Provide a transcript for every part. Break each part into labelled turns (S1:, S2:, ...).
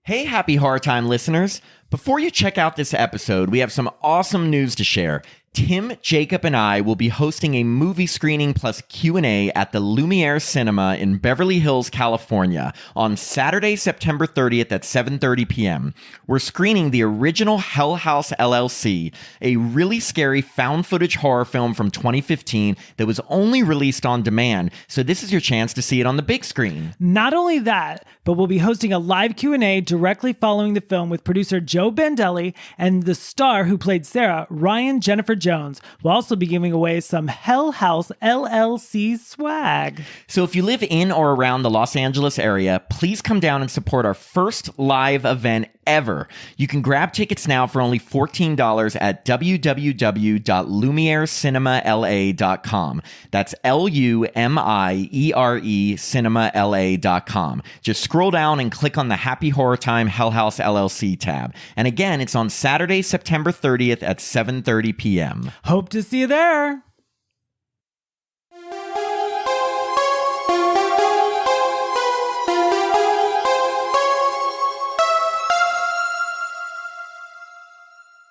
S1: Hey, happy horror time listeners. Before you check out this episode, we have some awesome news to share. Tim, Jacob, and I will be hosting a movie screening plus Q&A at the Lumiere Cinema in Beverly Hills, California on Saturday, September 30th at 7:30 p.m. We're screening the original Hell House LLC, a really scary found footage horror film from 2015 that was only released on demand, so this is your chance to see it on the big screen.
S2: Not only that, but we'll be hosting a live Q&A directly following the film with producer Joe Bandelli and the star who played Sarah, Ryan Jennifer Jones. We'll also be giving away some Hell House LLC swag.
S1: So if you live in or around the Los Angeles area, please come down and support our first live event ever. You can grab tickets now for only $14 at www.lumierecinema.la.com. That's LUMIERE cinemala.com. Just scroll down and click on the Happy Horror Time Hell House LLC tab. And again, it's on Saturday, September 30th at 7:30 p.m.
S2: Hope to see you there.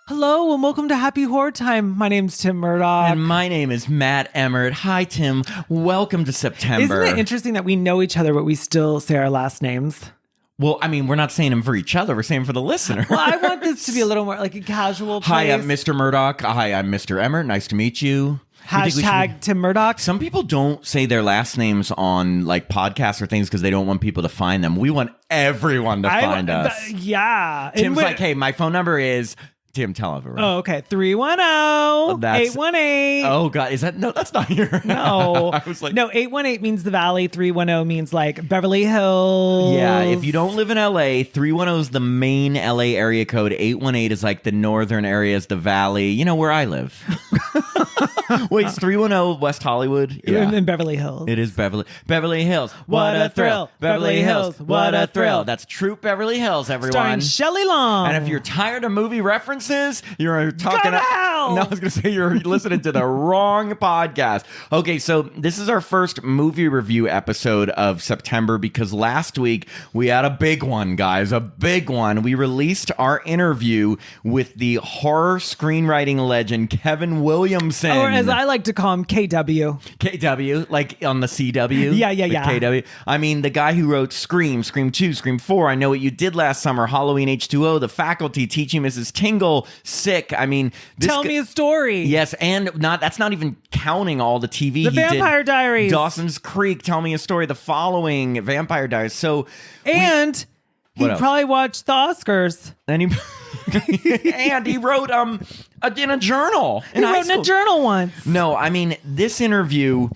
S2: Hello and welcome to Happy Horror Time. My name's Tim Murdoch.
S1: And my name is Matt Emmert. Hi, Tim. Welcome to September.
S2: Isn't it interesting that we know each other, but we still say our last names?
S1: Well, I mean, we're not saying them for each other. We're saying them for the listener.
S2: Well, I want this to be a little more like a casual place.
S1: Hi, I'm Mr. Murdoch. Hi, I'm Mr. Emmert. Nice to meet you.
S2: Hashtag Tim Murdoch.
S1: Some people don't say their last names on like podcasts or things because they don't want people to find them. We want everyone to find us.
S2: Yeah.
S1: Tim's like, hey, my phone number is... Tim, tell everyone.
S2: Oh, okay. 310-818.
S1: Oh, God. Is that... No, that's not your...
S2: No.
S1: I was like...
S2: No, 818 means the Valley. 310 means like Beverly Hills.
S1: Yeah, if you don't live in LA, 310 is the main LA area code. 818 is like the northern areas, the Valley. You know where I live. Wait, it's 310 West Hollywood?
S2: Yeah. In Beverly Hills.
S1: It is Beverly Hills. What a thrill. Beverly Hills. What a thrill. That's Troop Beverly Hills, everyone.
S2: Starring Shelley Long.
S1: And if you're tired of movie references, you're talking...
S2: Go to hell!
S1: No, I was going to say you're listening to the wrong podcast. Okay, so this is our first movie review episode of September because last week we had a big one, guys. A big one. We released our interview with the horror screenwriting legend Kevin Williamson.
S2: Or as I like to call him, KW.
S1: KW, like on the CW?
S2: Yeah.
S1: KW. I mean, the guy who wrote Scream, Scream 2, Scream 4, I Know What You Did Last Summer, Halloween H2O, The Faculty, Teaching Mrs. Tingle, Sick. I mean...
S2: Tell me a story.
S1: Yes, and that's not even counting all the TV
S2: The
S1: he
S2: Vampire
S1: did.
S2: Diaries.
S1: Dawson's Creek, Tell Me a Story, The Following, Vampire Diaries. So...
S2: And... He probably watched the Oscars.
S1: And he wrote in a journal.
S2: He wrote in a journal once.
S1: No, I mean, this interview...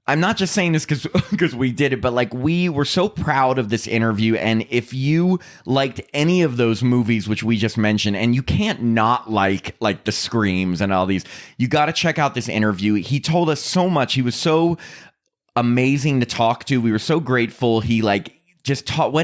S1: I'm not just saying this because we did it, but like we were so proud of this interview. And if you liked any of those movies, which we just mentioned, and you can't not like the Screams and all these, you got to check out this interview. He told us so much. He was so amazing to talk to. We were so grateful. He went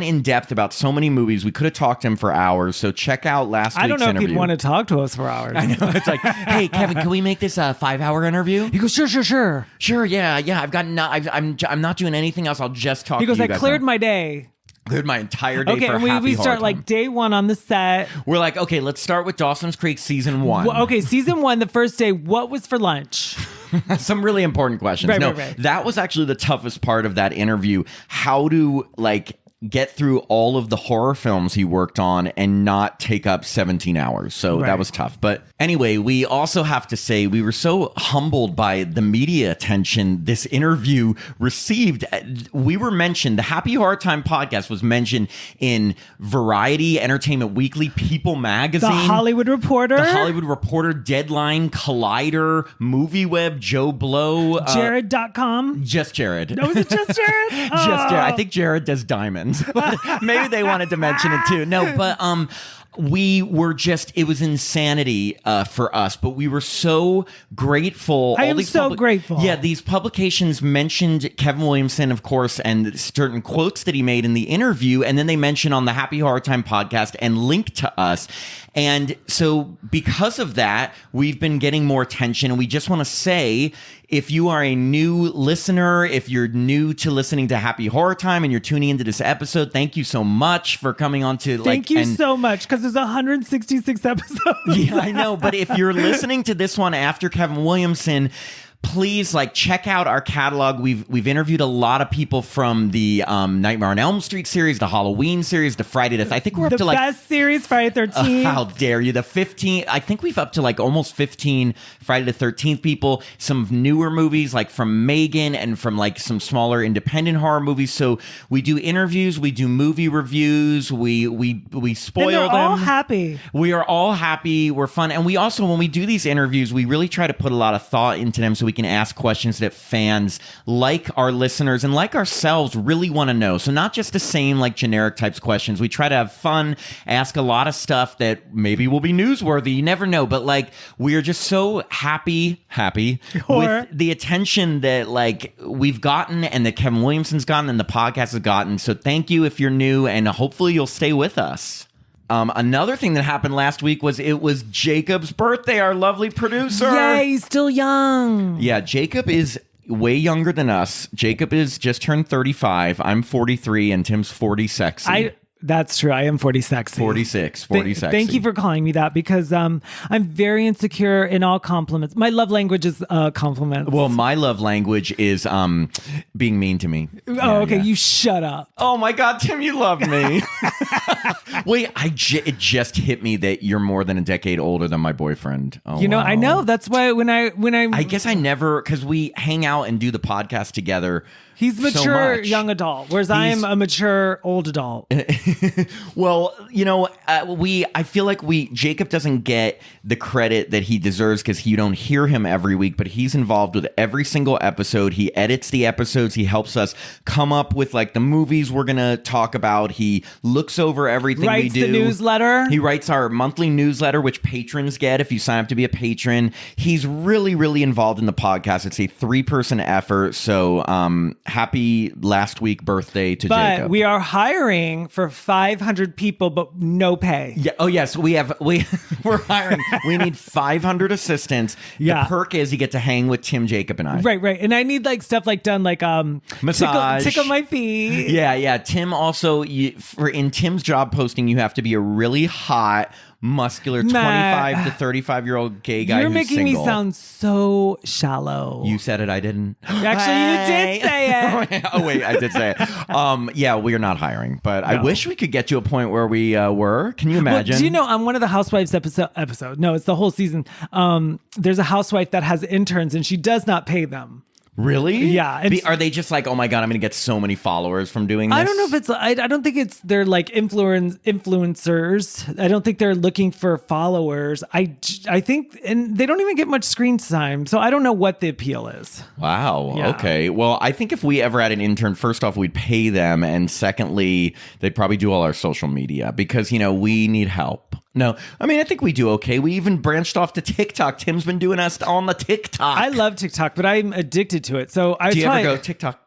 S1: in depth about so many movies. We could have talked to him for hours. So check out last week's interview.
S2: I don't know if he'd want to talk to us for hours.
S1: I know. It's like, hey, Kevin, can we make this a 5-hour interview?
S2: He goes, sure.
S1: Sure, yeah. I'm not doing anything else. I'll just talk to you guys.
S2: He goes, I cleared my day.
S1: Cleared my entire day for
S2: Happy
S1: Horror
S2: we start
S1: Time.
S2: like day one on the set.
S1: We're like, okay, let's start with Dawson's Creek season 1.
S2: Well, okay, season 1, the first day, what was for lunch?
S1: Some really important questions.
S2: Right.
S1: That was actually the toughest part of that interview. How to get through all of the horror films he worked on and not take up 17 hours. So that was tough. But anyway, we also have to say we were so humbled by the media attention this interview received. We were mentioned, the Happy Horror Time podcast was mentioned in Variety, Entertainment Weekly, People Magazine,
S2: The Hollywood Reporter,
S1: Deadline, Collider, MovieWeb, Joe Blow,
S2: Jared.com.
S1: Just Jared.
S2: No, was it just Jared?
S1: Just Jared. I think Jared does diamonds. But maybe they wanted to mention it too. No, but it was insanity for us, but we were so grateful.
S2: I am so grateful.
S1: Yeah, these publications mentioned Kevin Williamson, of course, and certain quotes that he made in the interview, and then they mentioned on the Happy Horror Time podcast and linked to us. And so because of that, we've been getting more attention, and we just want to say, if you are a new listener, if you're new to listening to Happy Horror Time and you're tuning into this episode, thank you so much for coming on to
S2: Thank you so much, because there's 166 episodes.
S1: Yeah, I know. But if you're listening to this one after Kevin Williamson, please check out our catalog. We've interviewed a lot of people from the Nightmare on Elm Street series, the Halloween series, the Friday the I think we're up to
S2: the best series, Friday the 13th.
S1: How dare you? The 15. I think we've up to almost 15 Friday the 13th people. Some newer movies from Megan and from some smaller independent horror movies. So we do interviews, we do movie reviews, we spoil
S2: and they're
S1: them.
S2: all happy.
S1: We are all happy. We're fun, and we also, when we do these interviews, we really try to put a lot of thought into them so we can ask questions that fans like our listeners and like ourselves really want to know. So not just the same with types questions. We try to have fun, ask a lot of stuff that maybe will be newsworthy. You never know. But we are just so happy with the attention that we've gotten and that Kevin Williamson's gotten and the podcast has gotten. So thank you if you're new, and hopefully you'll stay with us. Another thing that happened last week was it was Jacob's birthday, our lovely producer.
S2: Yay, he's still young.
S1: Yeah, Jacob is way younger than us. Jacob is just turned 35. I'm 43 and Tim's 40 sexy.
S2: That's true. I am 40 sexy.
S1: 46 sexy.
S2: Thank you for calling me that, because I'm very insecure in all compliments. My love language is compliments.
S1: Well, my love language is being mean to me.
S2: Okay. You shut up.
S1: Oh my God, Tim, you love me. Wait, it just hit me that you're more than a decade older than my boyfriend. Oh, wow.
S2: I know. That's why when I
S1: guess I never, because we hang out and do the podcast together.
S2: He's mature
S1: so
S2: young adult, whereas I am a mature old adult.
S1: Well, I feel like Jacob doesn't get the credit that he deserves because you don't hear him every week, but he's involved with every single episode. He edits the episodes. He helps us come up with the movies we're going to talk about. He looks over everything we do.
S2: Writes the newsletter.
S1: He writes our monthly newsletter, which patrons get if you sign up to be a patron. He's really, really involved in the podcast. It's a 3-person effort. So, happy last week birthday to Jacob.
S2: But we are hiring for 500 people, but no pay.
S1: Yeah. Oh, yes. We're hiring. We need 500 assistants.
S2: Yeah.
S1: The perk is you get to hang with Tim, Jacob, and I.
S2: Right. And I need stuff done
S1: massage,
S2: tickle my feet.
S1: Yeah. Tim also, in Tim's job posting, you have to be a really hot, muscular 25 to 35-year-old gay guy.
S2: You're
S1: who's
S2: making
S1: single.
S2: me sound so shallow.
S1: You said it, I didn't.
S2: Actually, you did say it.
S1: Oh wait, I did say it. Yeah, we are not hiring, but I wish we could get to a point where we were. Can you imagine?
S2: Well, do you know on one of the Housewives episode? No, it's the whole season. There's a housewife that has interns and she does not pay them.
S1: Really?
S2: Yeah.
S1: Are they just oh my God, I'm going to get so many followers from doing this?
S2: I don't know if it's, I don't think they're influencers. I don't think they're looking for followers. I think, and they don't even get much screen time. So I don't know what the appeal is.
S1: Wow.
S2: Yeah.
S1: Okay. Well, I think if we ever had an intern, first off, we'd pay them. And secondly, they'd probably do all our social media because, we need help. No, I think we do okay. We even branched off to TikTok. Tim's been doing us on the TikTok.
S2: I love TikTok, but I'm addicted to it. So
S1: do you ever go TikTok?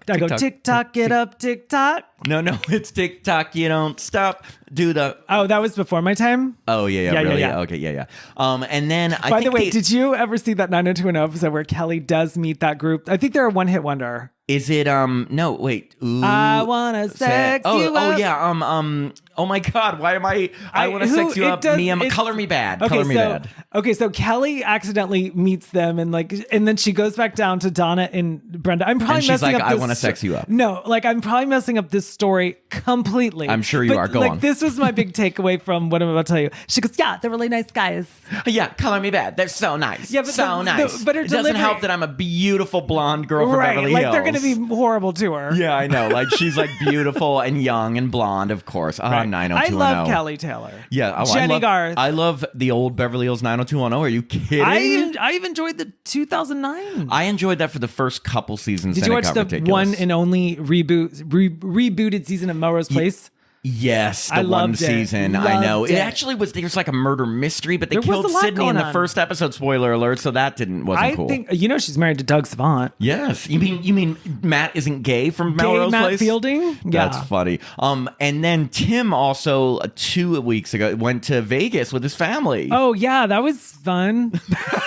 S2: I go TikTok, get up TikTok.
S1: No, it's TikTok. You don't stop. Do the.
S2: Oh, that was before my time.
S1: Oh yeah, really?
S2: Yeah.
S1: Okay, yeah. And then
S2: By the way, did you ever see that 90210 episode where Kelly does meet that group? I think they're a one-hit wonder.
S1: Is it no wait? Ooh,
S2: I wanna sex you up.
S1: Oh yeah. Oh my God! Why am I want to sex you up? Color me bad.
S2: Okay,
S1: Color me bad.
S2: Okay, so Kelly accidentally meets them and then she goes back down to Donna and Brenda. I'm probably
S1: and she's
S2: messing
S1: like,
S2: up.
S1: I want to sex you up.
S2: No, I'm probably messing up this story completely.
S1: I'm sure you are. Go on.
S2: This was my big takeaway from what I'm about to tell you. She goes, yeah, they're really nice guys.
S1: Yeah, color me bad. They're so nice.
S2: Yeah, but
S1: so nice.
S2: But her
S1: it doesn't help that I'm a beautiful blonde girl from Beverly Hills.
S2: They're going to be horrible to her.
S1: Yeah, I know. She's beautiful and young and blonde, of course.
S2: Right.
S1: 90210.
S2: I love Kelly Taylor.
S1: Yeah.
S2: Jenny Garth.
S1: I love the old Beverly Hills 90210. Are you kidding?
S2: I've enjoyed the 2009.
S1: I enjoyed that for the first couple seasons.
S2: Did you watch the one and only rebooted season of Melrose Place?
S1: Yes, the
S2: I
S1: one
S2: loved it.
S1: season. I know.
S2: Loved
S1: It
S2: it.
S1: actually was, there's like a murder mystery, but they
S2: There was
S1: killed
S2: a lot
S1: Sydney in
S2: going
S1: the
S2: on.
S1: first episode, spoiler alert, so that wasn't cool.
S2: I think she's married to Doug Savant.
S1: Yes. You mean Matt isn't gay from
S2: Gay
S1: Melrose
S2: Matt
S1: Place?
S2: Fielding? Yeah.
S1: That's funny. And then Tim also 2 weeks ago went to Vegas with his family.
S2: Oh yeah, that was fun.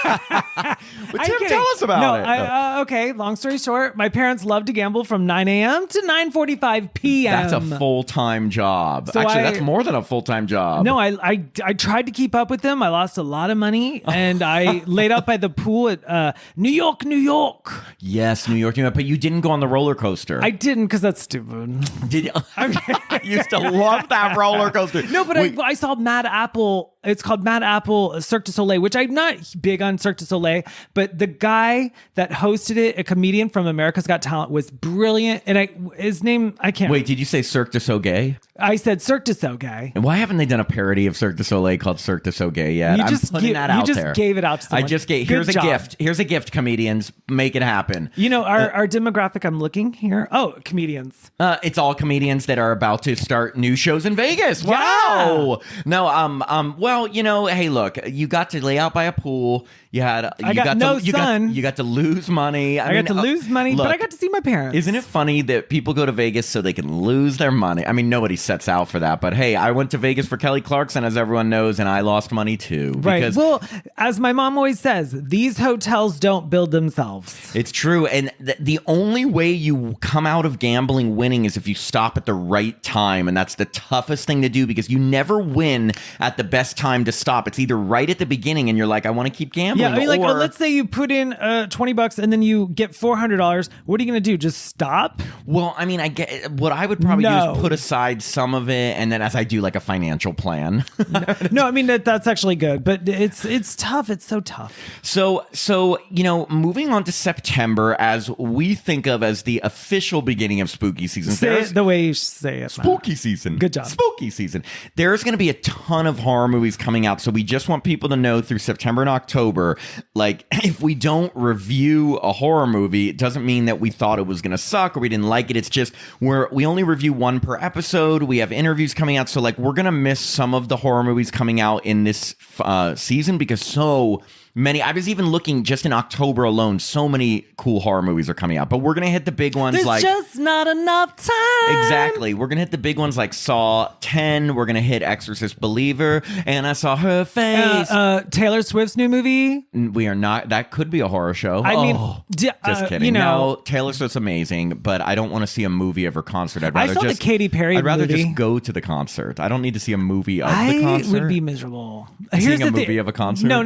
S1: But Tim, tell us about it.
S2: Okay, long story short, my parents love to gamble from 9 a.m. to 9:45 p.m.
S1: That's a full-time job.
S2: So
S1: Actually, that's more than a full-time job.
S2: No, I tried to keep up with them. I lost a lot of money, and I laid out by the pool at New York, New York.
S1: Yes, New York, but you didn't go on the roller coaster.
S2: I didn't because that's stupid.
S1: Did you? I used to love that roller coaster.
S2: No, but I saw Mad Apple. It's called Mad Apple Cirque du Soleil, which I'm not big on Cirque du Soleil, but the guy that hosted it, a comedian from America's Got Talent, was brilliant. And his name, I can't.
S1: Wait, did you say Cirque du Soleil?
S2: I said Cirque du Soleil.
S1: And why haven't they done a parody of Cirque du Soleil called Cirque du Soleil yet? I'm putting that out there.
S2: You just gave it out to someone.
S1: I just gave.
S2: Good
S1: Here's
S2: job.
S1: a gift. Here's a gift, comedians. Make it happen.
S2: You know, our demographic, I'm looking here. Oh, comedians.
S1: It's all comedians that are about to start new shows in Vegas. Wow. No, well, hey, look, you got to lay out by a pool. You got to lose money.
S2: I got to lose money, but I got to see my parents.
S1: Isn't it funny that people go to Vegas so they can lose their money? I mean, nobody sets out for that, but hey, I went to Vegas for Kelly Clarkson, as everyone knows, and I lost money too.
S2: Right. Well, as my mom always says, these hotels don't build themselves.
S1: It's true. And the only way you come out of gambling winning is if you stop at the right time. And that's the toughest thing to do because you never win at the best time to stop. It's either right at the beginning and you're like, I want to keep gambling.
S2: Yeah, I mean, let's say you put in $20 and then you get $400. What are you going to do? Just stop?
S1: Well, I mean, I get what I would probably do is put aside some of it, and then as I do like a financial plan.
S2: No, I mean that's actually good, but it's tough. It's so tough.
S1: So moving on to September, as we think of as the official beginning of spooky season.
S2: Say it the way you say it.
S1: Spooky season.
S2: Good job.
S1: Spooky season. There's going to be a ton of horror movies coming out, so we just want people to know through September and October, like if we don't review a horror movie, it doesn't mean that we thought it was going to suck or we didn't like it. It's just we only review one per episode. We have interviews coming out, so like we're going to miss some of the horror movies coming out in this season because so many. I was even looking just in October alone, so many cool horror movies are coming out, but we're going to hit the big ones.
S2: There's just not enough time.
S1: Exactly. We're going to hit the big ones like Saw 10. We're going to hit Exorcist Believer, and I saw her face.
S2: Taylor Swift's new movie.
S1: We are not. That could be a horror show.
S2: I mean,
S1: just kidding. No, Taylor Swift's amazing, but I don't want to see a movie of her concert.
S2: I saw the Katy Perry
S1: I'd rather
S2: movie.
S1: just go to the concert. I don't need to see a movie of the concert.
S2: I would be miserable.
S1: Seeing a movie of a concert?
S2: No.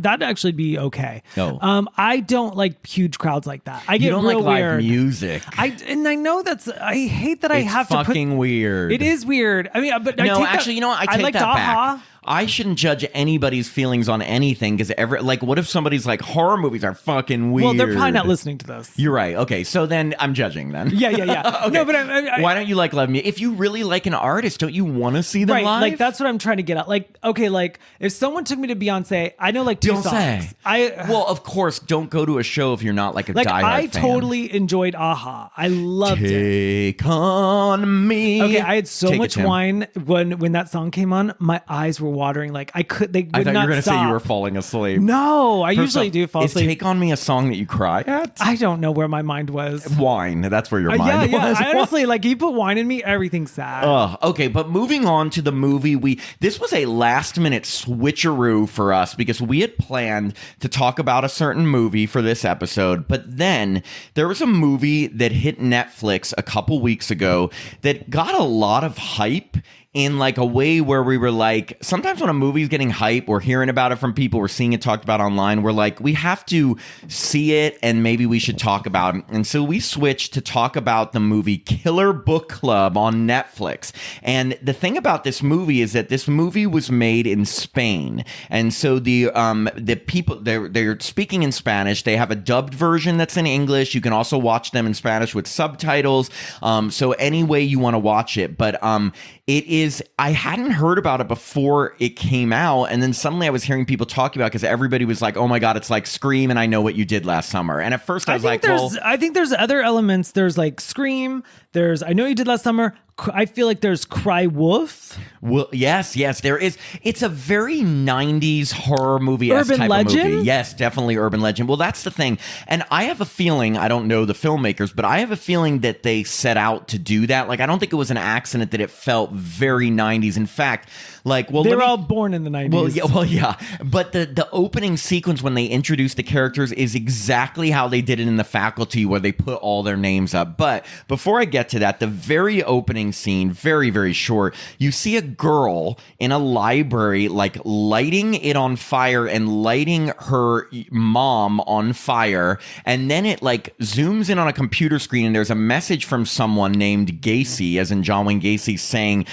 S2: That'd actually be okay.
S1: No.
S2: I don't like huge crowds like that. I get
S1: real
S2: like
S1: live
S2: weird.
S1: music.
S2: I know I hate that I have to put.
S1: It's fucking weird.
S2: It is weird. I mean, but
S1: no, actually, you know what? I take that back. I shouldn't judge anybody's feelings on anything because what if somebody's like, horror movies are fucking weird?
S2: Well, they're probably not listening to this.
S1: You're right. Okay, so then I'm judging then.
S2: Yeah.
S1: Okay.
S2: No, but
S1: why don't you like live music? If you really like an artist, don't you want to see them live?
S2: Like that's what I'm trying to get at. Like, okay, like if someone took me to Beyonce, I know like two songs.
S1: Well, of course, don't go to a show if you're not like a diehard fan.
S2: I totally enjoyed Aha. I loved it.
S1: Take on me.
S2: Okay, I had so much wine when that song came on. My eyes were watering. Like I thought you were
S1: going to say you were falling asleep.
S2: No, I usually do fall asleep.
S1: Is Take on Me a song that you cry at?
S2: I don't know where my mind was.
S1: Wine. That's where your mind was.
S2: I honestly, like, you put wine in me, everything's sad.
S1: Okay, but moving on to the movie, this was a last minute switcheroo for us because we had planned to talk about a certain movie for this episode, but then there was a movie that hit Netflix a couple weeks ago that got a lot of hype in like a way where we were like, sometimes when a movie's getting hype, we're hearing about it from people, we're seeing it talked about online, we're like, we have to see it and maybe we should talk about it. And so we switched to talk about the movie Killer Book Club on Netflix. And the thing about this movie is that this movie was made in Spain. And so the people, they're speaking in Spanish. They have a dubbed version that's in English. You can also watch them in Spanish with subtitles. So any way you want to watch it. But it is, I hadn't heard about it before it came out, and then suddenly I was hearing people talking about it because everybody was like, oh my God, it's like Scream and I Know What You Did Last Summer. And at first I was like,
S2: I think there's other elements. There's like Scream, There's I Know You Did Last Summer. I feel like there's Cry Wolf.
S1: Well, yes, there is. It's a very 90s horror movie-esque
S2: Urban
S1: type
S2: legend?
S1: of movie. Yes, definitely urban legend. Well, that's the thing. And I have a feeling, I don't know the filmmakers, but I have a feeling that they set out to do that. Like, I don't think it was an accident that it felt very 90s. In fact, like, well,
S2: they were all born in the 90s.
S1: Well, yeah. But the opening sequence when they introduce the characters is exactly how they did it in The Faculty, where they put all their names up. But before I get to that, the very opening scene, very, very short, you see a girl in a library, like lighting it on fire and lighting her mom on fire. And then it like zooms in on a computer screen and there's a message from someone named Gacy, as in John Wayne Gacy, saying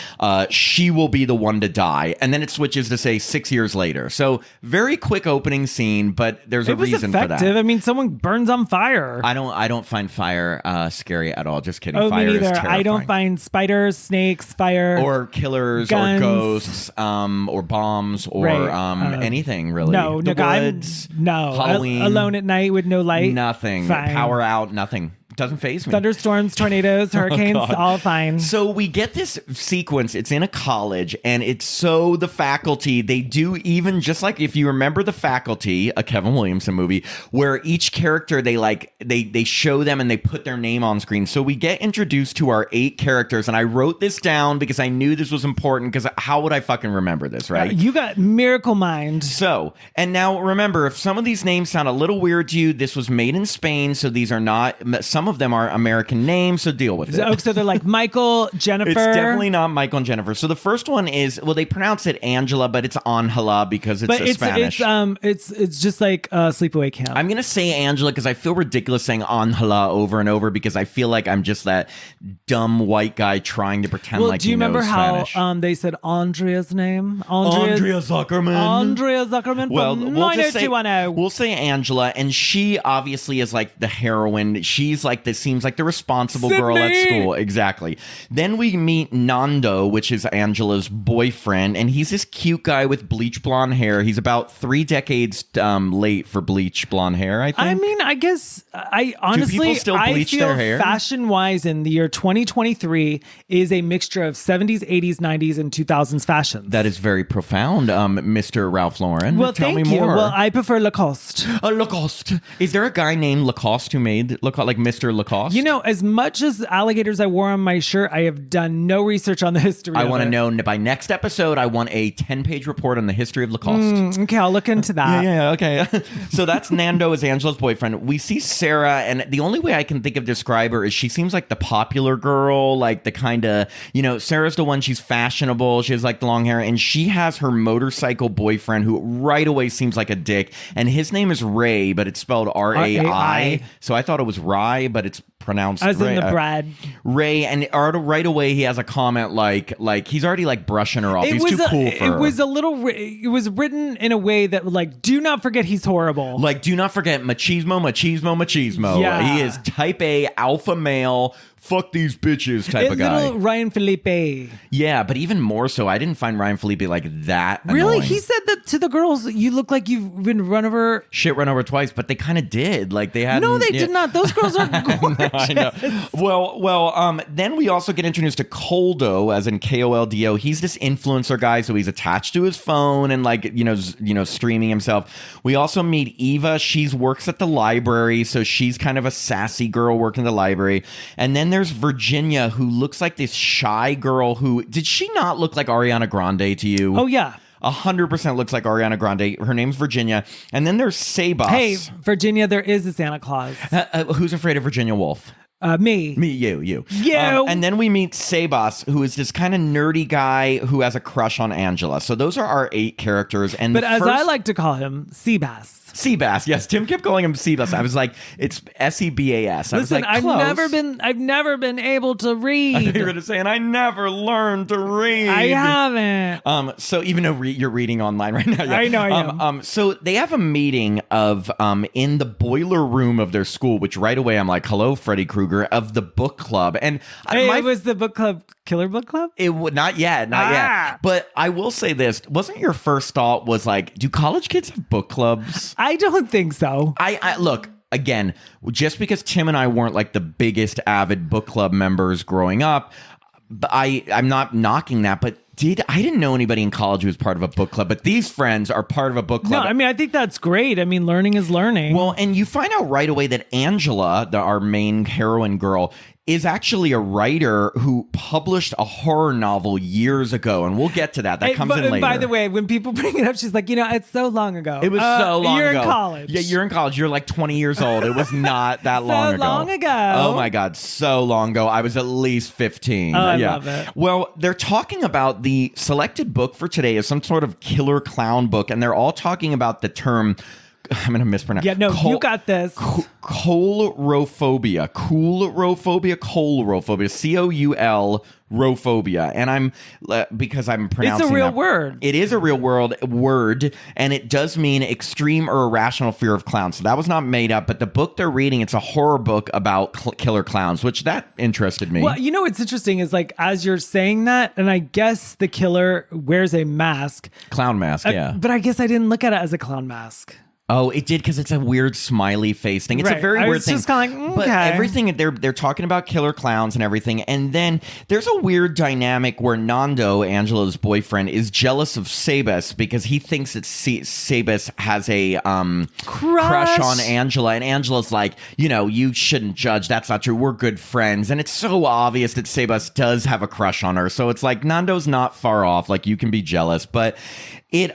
S1: she will be the one to die. And then it switches to say 6 years later. So very quick opening scene, but there's a reason for that.
S2: I mean, someone burns on fire.
S1: I don't find fire scary at all. Just kidding.
S2: Oh,
S1: Fire
S2: me
S1: is
S2: neither.
S1: terrifying.
S2: I don't find spiders, snakes, fire,
S1: or killers,
S2: guns,
S1: or ghosts, or bombs, or anything really.
S2: No,
S1: the woods, Halloween,
S2: alone at night with no light,
S1: nothing.
S2: Fine.
S1: Power out, nothing. Doesn't faze me.
S2: Thunderstorms, tornadoes, hurricanes, all fine.
S1: So we get this sequence. It's in a college, and it's so The Faculty. They do even just like if you remember The Faculty, a Kevin Williamson movie, where each character they show them and they put their name on screen. So we get introduced to our 8 characters, and I wrote this down because I knew this was important. Because how would I fucking remember this, right?
S2: You got miracle mind.
S1: So, and now remember, if some of these names sound a little weird to you, this was made in Spain, so these are not. Some of them are American names, so deal with it.
S2: Oh, so they're like Michael, Jennifer.
S1: It's definitely not Michael and Jennifer. So the first one is, well, they pronounce it Angela, but it's Angela because it's Spanish.
S2: It's just like Sleepaway Camp.
S1: I'm gonna say Angela because I feel ridiculous saying Angela over and over because I feel like I'm just that dumb white guy trying to pretend like he knows Spanish.
S2: Do you remember how they said Andrea's name?
S1: Andrea Zuckerman.
S2: Andrea Zuckerman.
S1: Well,
S2: we'll
S1: we'll say Angela, and she obviously is like the heroine. She's like seems like the responsible girl at school. Exactly. Then we meet Nando, which is Angela's boyfriend, and he's this cute guy with bleach blonde hair. He's about 3 decades late for bleach blonde hair, I think.
S2: I mean, I guess I honestly,
S1: do people still bleach their hair?
S2: Fashion-wise, in the year 2023 is a mixture of 70s, 80s, 90s, and 2000s fashions.
S1: That is very profound, Mr. Ralph Lauren.
S2: Well,
S1: Tell
S2: thank
S1: me
S2: you.
S1: more.
S2: Well, I prefer Lacoste.
S1: Lacoste. Is there a guy named Lacoste who made like Mr. Lacoste?
S2: You know, as much as alligators I wore on my shirt, I have done no research on the history
S1: I
S2: of
S1: want to
S2: it.
S1: know, by next episode, I want a 10-page report on the history of Lacoste.
S2: Okay, I'll look into that.
S1: Yeah, okay. So that's Nando as Angela's boyfriend. We see Sarah, and the only way I can think of describe her is she seems like the popular girl, like the kind of, Sarah's the one, she's fashionable, she has like the long hair, and she has her motorcycle boyfriend who right away seems like a dick, and his name is Ray, but it's spelled R-A-I. So I thought it was Rye, but it's pronounced
S2: as
S1: Ray,
S2: in the Brad.
S1: Ray, and right away he has a comment like he's already like brushing her off. He's too cool for her.
S2: It was written in a way that like, do not forget he's horrible.
S1: Like, do not forget machismo.
S2: Yeah.
S1: He is type A alpha male. Fuck these bitches type of guy.
S2: Little Ryan Felipe.
S1: Yeah, but even more so, I didn't find Ryan Felipe like that
S2: Really?
S1: annoying.
S2: He said that to the girls, you look like you've been run over.
S1: Shit run over twice, but they kind of did. Like they had.
S2: No, they did not. Those girls are gorgeous.
S1: I know. Well, then we also get introduced to Koldo, as in Koldo. He's this influencer guy, so he's attached to his phone and like, streaming himself. We also meet Eva. She works at the library, so she's kind of a sassy girl working at the library. And then there's Virginia, who looks like this shy girl who... Did she not look like Ariana Grande to you?
S2: Oh, yeah.
S1: 100% looks like Ariana Grande. Her name's Virginia. And then there's Sebas.
S2: Hey, Virginia, there is a Santa Claus.
S1: Who's afraid of Virginia Woolf?
S2: Me.
S1: You.
S2: You.
S1: And then we meet Sebas, who is this kind of nerdy guy who has a crush on Angela. So those are our 8 characters.
S2: But as I like to call him, Seabass.
S1: Seabass, yes. Tim kept calling him Seabass. I was like, it's Sebas.
S2: Listen,
S1: I've
S2: never been able to read.
S1: I thought you were going to say, and I never learned to read.
S2: I haven't.
S1: So even though you're reading online right now, yeah.
S2: I know I am.
S1: So they have a meeting of in the boiler room of their school, which right away I'm like, hello, Freddy Krueger, of the book club, and
S2: it was the book club. Killer Book Club?
S1: It would not yet. But I will say this: wasn't your first thought was like, do college kids have book clubs?
S2: I don't think so.
S1: I look. again, just because Tim and I weren't like the biggest avid book club members growing up, but I'm not knocking that, but I didn't know anybody in college who was part of a book club, but these friends are part of a book club.
S2: No, I mean, I think that's great. I mean, learning is learning.
S1: Well, and you find out right away that Angela, our main heroine girl, is actually a writer who published a horror novel years ago, and we'll get to that. That comes in later.
S2: By the way, when people bring it up, she's like, it's so long ago.
S1: It was so long ago.
S2: You're in college.
S1: Yeah, you're in college. You're like 20 years old. It was not that long ago.
S2: So long ago.
S1: Oh my God, so long ago. I was at least 15.
S2: Oh, I love it.
S1: Well, they're talking about the selected book for today is some sort of killer clown book, and they're all talking about the term, I'm going to mispronounce.
S2: Yeah, no, you got this.
S1: Coulrophobia. Coulrophobia. And I'm because I'm pronouncing
S2: it's a real
S1: that,
S2: word.
S1: It is a real word, and it does mean extreme or irrational fear of clowns. So that was not made up, but the book they're reading, it's a horror book about killer clowns, which that interested me.
S2: Well, what's interesting is like as you're saying that, and I guess the killer wears a mask.
S1: Clown mask, yeah.
S2: But I guess I didn't look at it as a clown mask.
S1: Oh, it did because it's a weird smiley face thing. It's a very weird thing.
S2: Just kind of like,
S1: But
S2: okay.
S1: everything they're talking about killer clowns and everything, and then there's a weird dynamic where Nando, Angela's boyfriend, is jealous of Sebas because he thinks that Sebas has a crush on Angela, and Angela's like, you shouldn't judge. That's not true. We're good friends, and it's so obvious that Sebas does have a crush on her. So it's like Nando's not far off. Like you can be jealous, but it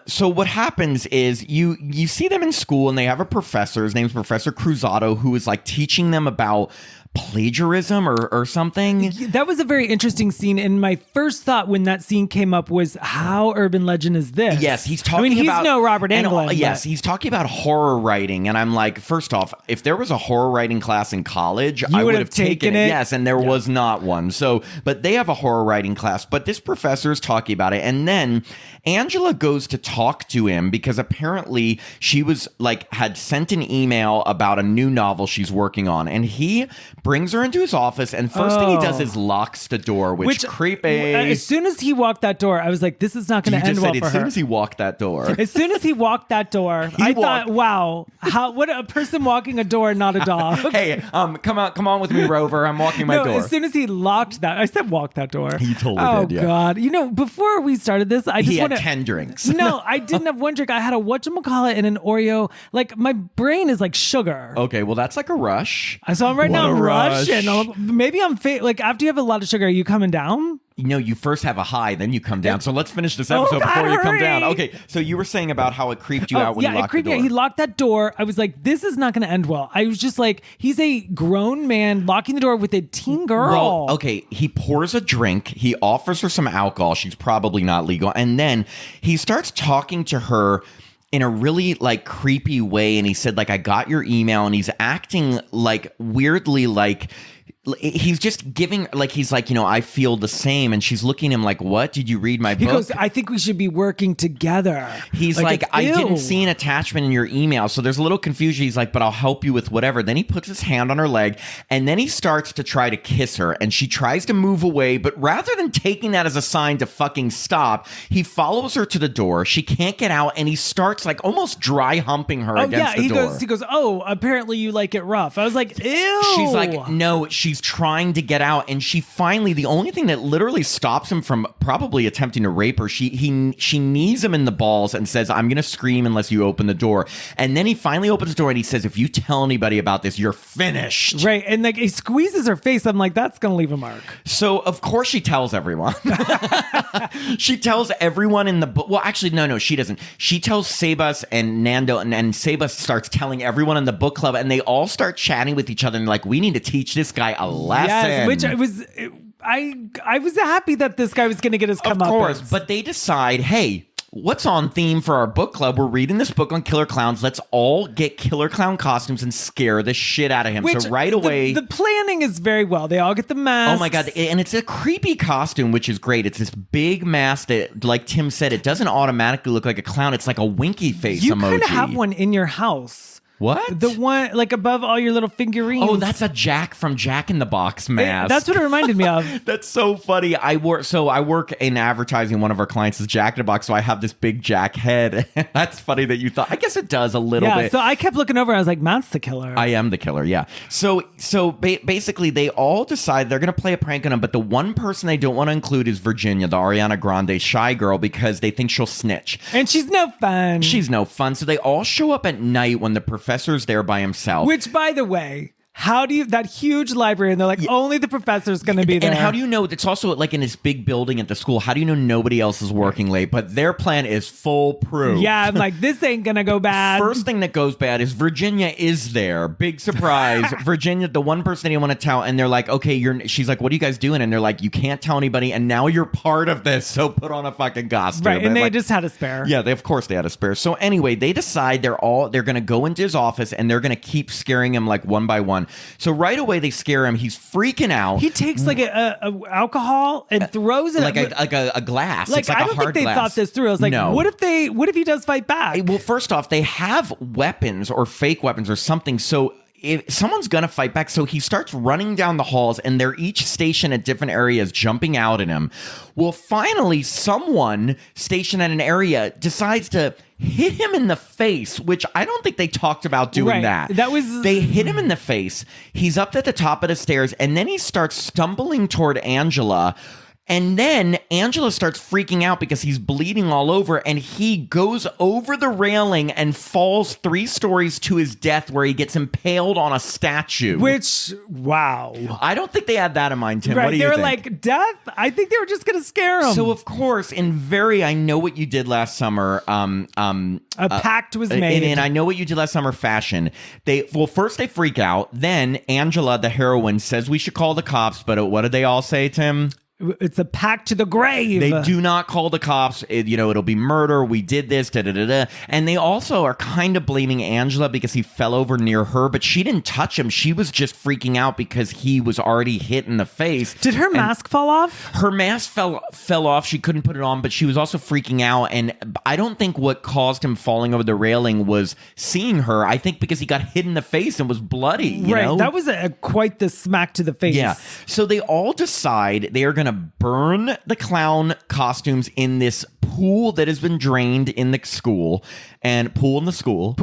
S1: so what happens is you see them in school and they have a professor. His name's Professor Cruzado, who is like teaching them about plagiarism or something.
S2: That was a very interesting scene, and my first thought when that scene came up was, how urban legend is this?
S1: Yes, he's talking
S2: he's
S1: about...
S2: no Robert Englund.
S1: Yes, he's talking about horror writing, and I'm like, first off, if there was a horror writing class in college, I would have taken it. Yes, and there was not one. So, but they have a horror writing class, but this professor is talking about it, and then Angela goes to talk to him because apparently she was like, had sent an email about a new novel she's working on, and he brings her into his office, and first thing he does is locks the door, which creepy.
S2: As soon as he walked that door, I was like, this is not going to end well for her.
S1: As soon as he walked that door.
S2: As soon as he walked that door, thought, wow, what a person walking a door, not a dog.
S1: Hey, come on with me, Rover. I'm walking my door.
S2: As soon as he locked that, I said walk that door.
S1: He totally did, yeah.
S2: Oh, God. Before we started this,
S1: he had 10 drinks.
S2: No, I didn't have one drink. I had a whatchamacallit and an Oreo. Like, my brain is like sugar.
S1: Okay, well, that's like a rush.
S2: So I'm right now rushing. Maybe I'm like, after you have a lot of sugar, are you coming down?
S1: You first have a high, then you come down. So let's finish this episode before you come down. Okay, so you were saying about how it creeped you out when he locked the door.
S2: He locked that door. I was like, this is not going to end well. I was just like, he's a grown man locking the door with a teen girl.
S1: Well, okay, he pours a drink. He offers her some alcohol. She's probably not legal. And then he starts talking to her in a really like creepy way. And he said, like, I got your email, and he's acting like weirdly like... He's just giving, like, he's like, I feel the same. And she's looking at him like, what? Did you read my book?
S2: He goes, I think we should be working together.
S1: He's like I didn't see an attachment in your email. So there's a little confusion. He's like, but I'll help you with whatever. Then he puts his hand on her leg, and then he starts to try to kiss her. And she tries to move away. But rather than taking that as a sign to fucking stop, he follows her to the door. She can't get out. And he starts like almost dry humping her against the door.
S2: He goes, oh, apparently you like it rough. I was like, ew.
S1: She's like, no, she's trying to get out, and she finally, the only thing that literally stops him from probably attempting to rape her, she knees him in the balls and says, I'm gonna scream unless you open the door. And then he finally opens the door and he says, if you tell anybody about this, you're finished.
S2: Right. And like he squeezes her face. I'm like, that's gonna leave a mark.
S1: So of course she tells everyone. She tells everyone in the book. Well, actually, no, she doesn't. She tells Sebas and Nando, and Sebas starts telling everyone in the book club, and they all start chatting with each other and like, we need to teach this guy a lesson.
S2: Yes, which I was happy that this guy was going to get his comeuppance.
S1: Of course, but they decide, hey, what's on theme for our book club? We're reading this book on killer clowns. Let's all get killer clown costumes and scare the shit out of him. So right away...
S2: The planning is very well. They all get the masks.
S1: Oh my God. And it's a creepy costume, which is great. It's this big mask that, like Tim said, it doesn't automatically look like a clown. It's like a winky face emoji.
S2: You kind of have one in your house.
S1: What?
S2: The one like above all your little figurines.
S1: Oh, that's a Jack from Jack in the Box mask.
S2: That's what it reminded me of.
S1: That's so funny. I work in advertising. One of our clients is Jack in the Box, so I have this big Jack head. That's funny that you thought. I guess it does a little bit.
S2: So I kept looking over. I was like, Matt's the killer.
S1: I am the killer. Yeah. So basically, they all decide they're going to play a prank on him, but the one person they don't want to include is Virginia, the Ariana Grande shy girl, because they think she'll snitch.
S2: And she's no fun.
S1: She's no fun. So they all show up at night when the professor's there by himself.
S2: Which, by the way, how do you, that huge library, and they're like, only the professor's going to be there.
S1: And how do you know, it's also like in this big building at the school, how do you know nobody else is working late? But their plan is foolproof.
S2: Yeah, I'm like, this ain't going to go bad.
S1: First thing that goes bad is Virginia is there. Big surprise. Virginia, the one person they didn't want to tell, and they're like, okay, she's like, what are you guys doing? And they're like, you can't tell anybody, and now you're part of this, so put on a fucking costume.
S2: Right, and they just had a spare.
S1: Yeah, of course they had a spare. So anyway, they decide they're going to go into his office, and they're going to keep scaring him like one by one. So right away, they scare him. He's freaking out.
S2: He takes like a alcohol and throws it
S1: like a glass.
S2: Like,
S1: it's like
S2: I don't think they thought this through. I was like,
S1: no.
S2: What if he does fight back?
S1: Well, first off, they have weapons or fake weapons or something. So if someone's gonna fight back, so he starts running down the halls, and they're each stationed at different areas, jumping out at him. Well, finally, someone stationed at an area decides to hit him in the face, which I don't think they talked about doing that. They hit him in the face. He's up at the top of the stairs, and then he starts stumbling toward Angela. And then Angela starts freaking out because he's bleeding all over, and he goes over the railing and falls 3 stories to his death, where he gets impaled on a statue.
S2: Which, wow.
S1: I don't think they had that in mind, Tim.
S2: Right,
S1: what do you think?
S2: They were like, death? I think they were just going to scare him.
S1: So, of course, I know what you did last summer.
S2: A pact was made.
S1: In I know what you did last summer fashion. First they freak out. Then Angela, the heroine, says we should call the cops. But what did they all say, Tim?
S2: It's a pact to the grave.
S1: They do not call the cops. It'll be murder. We did this. Da, da, da, da. And they also are kind of blaming Angela because he fell over near her, but she didn't touch him. She was just freaking out because he was already hit in the face.
S2: Did her mask fall off?
S1: Her mask fell off. She couldn't put it on, but she was also freaking out. And I don't think what caused him falling over the railing was seeing her. I think because he got hit in the face and was bloody. You know?
S2: That was quite the smack to the face.
S1: Yeah. So they all decide they are going to burn the clown costumes in this pool that has been drained in the school, and pool in the school.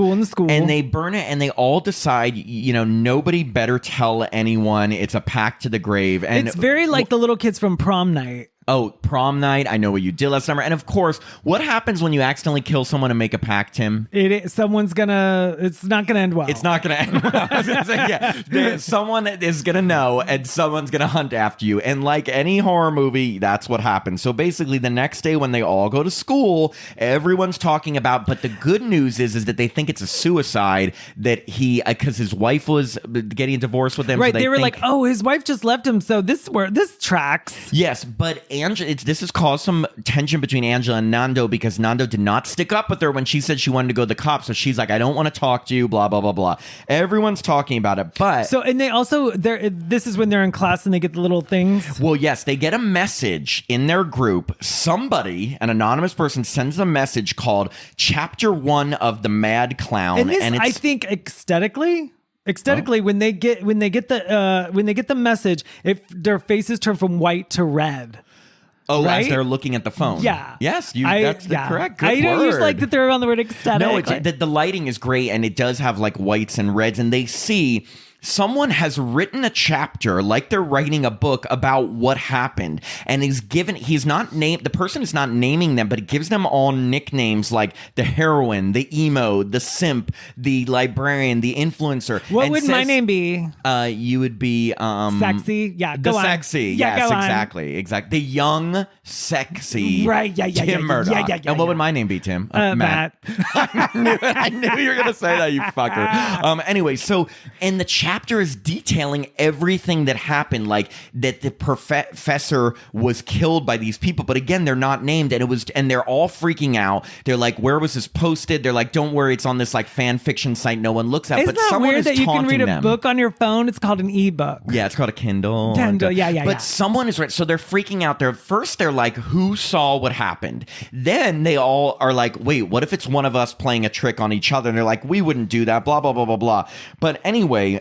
S1: And they burn it, and they all decide, nobody better tell anyone. It's a pact to the grave. And
S2: it's very like the little kids from prom night.
S1: Oh, prom night. I know what you did last summer. And of course, what happens when you accidentally kill someone and make a pact, Tim?
S2: It's not going to end well.
S1: It's not going to end well. I was gonna say, yeah. Someone is going to know, and someone's going to hunt after you. And like any horror movie, that's what happens. So basically, the next day when they all go to school, everyone's talking about, but the good news is that they think it's a suicide, that because his wife was getting a divorce with him.
S2: Right.
S1: So
S2: they were like, oh, his wife just left him. So this tracks.
S1: Yes, but this has caused some tension between Angela and Nando, because Nando did not stick up with her when she said she wanted to go to the cops. So she's like, I don't want to talk to you, blah, blah, blah, blah. Everyone's talking about it. But
S2: and they also, this is when they're in class and they get the little things.
S1: Well, yes, they get a message in their group. Somebody, an anonymous person, sends a message called Chapter 1 of the Mad Clown.
S2: And I think aesthetically, when they get the message, if their faces turn from white to red.
S1: Oh,
S2: right?
S1: As they're looking at the phone.
S2: Yeah.
S1: Yes, that's correct. Good
S2: I don't
S1: word.
S2: use like that they're on the word aesthetic.
S1: No, the lighting is great, and it does have like whites and reds, and they see someone has written a chapter, like they're writing a book about what happened, and the person is not naming them, but it gives them all nicknames like the heroine, the emo, the simp, the librarian, the influencer.
S2: What would my name be?
S1: You would be
S2: sexy. Yeah, go
S1: the
S2: on.
S1: sexy.
S2: Yeah,
S1: yes,
S2: go on.
S1: exactly. The young, sexy.
S2: Right. Yeah.
S1: Tim Murdoch.
S2: Yeah.
S1: And what would my name be, Tim?
S2: Matt.
S1: I knew you were gonna say that, you fucker. Anyway, so in the chapter is detailing everything that happened, like that the professor was killed by these people, but again, they're not named, and they're all freaking out. They're like, where was this posted? They're like, don't worry, it's on this like fan fiction site no one looks at.
S2: Isn't
S1: but
S2: that
S1: someone
S2: weird
S1: is
S2: that you can read a
S1: them.
S2: book on your phone? It's called an ebook.
S1: Yeah, it's called a Kindle.
S2: Yeah.
S1: But someone is right. So they're freaking out. They're like, who saw what happened? Then they all are like, wait, what if it's one of us playing a trick on each other? And they're like, we wouldn't do that, blah, blah, blah, blah, blah. But anyway,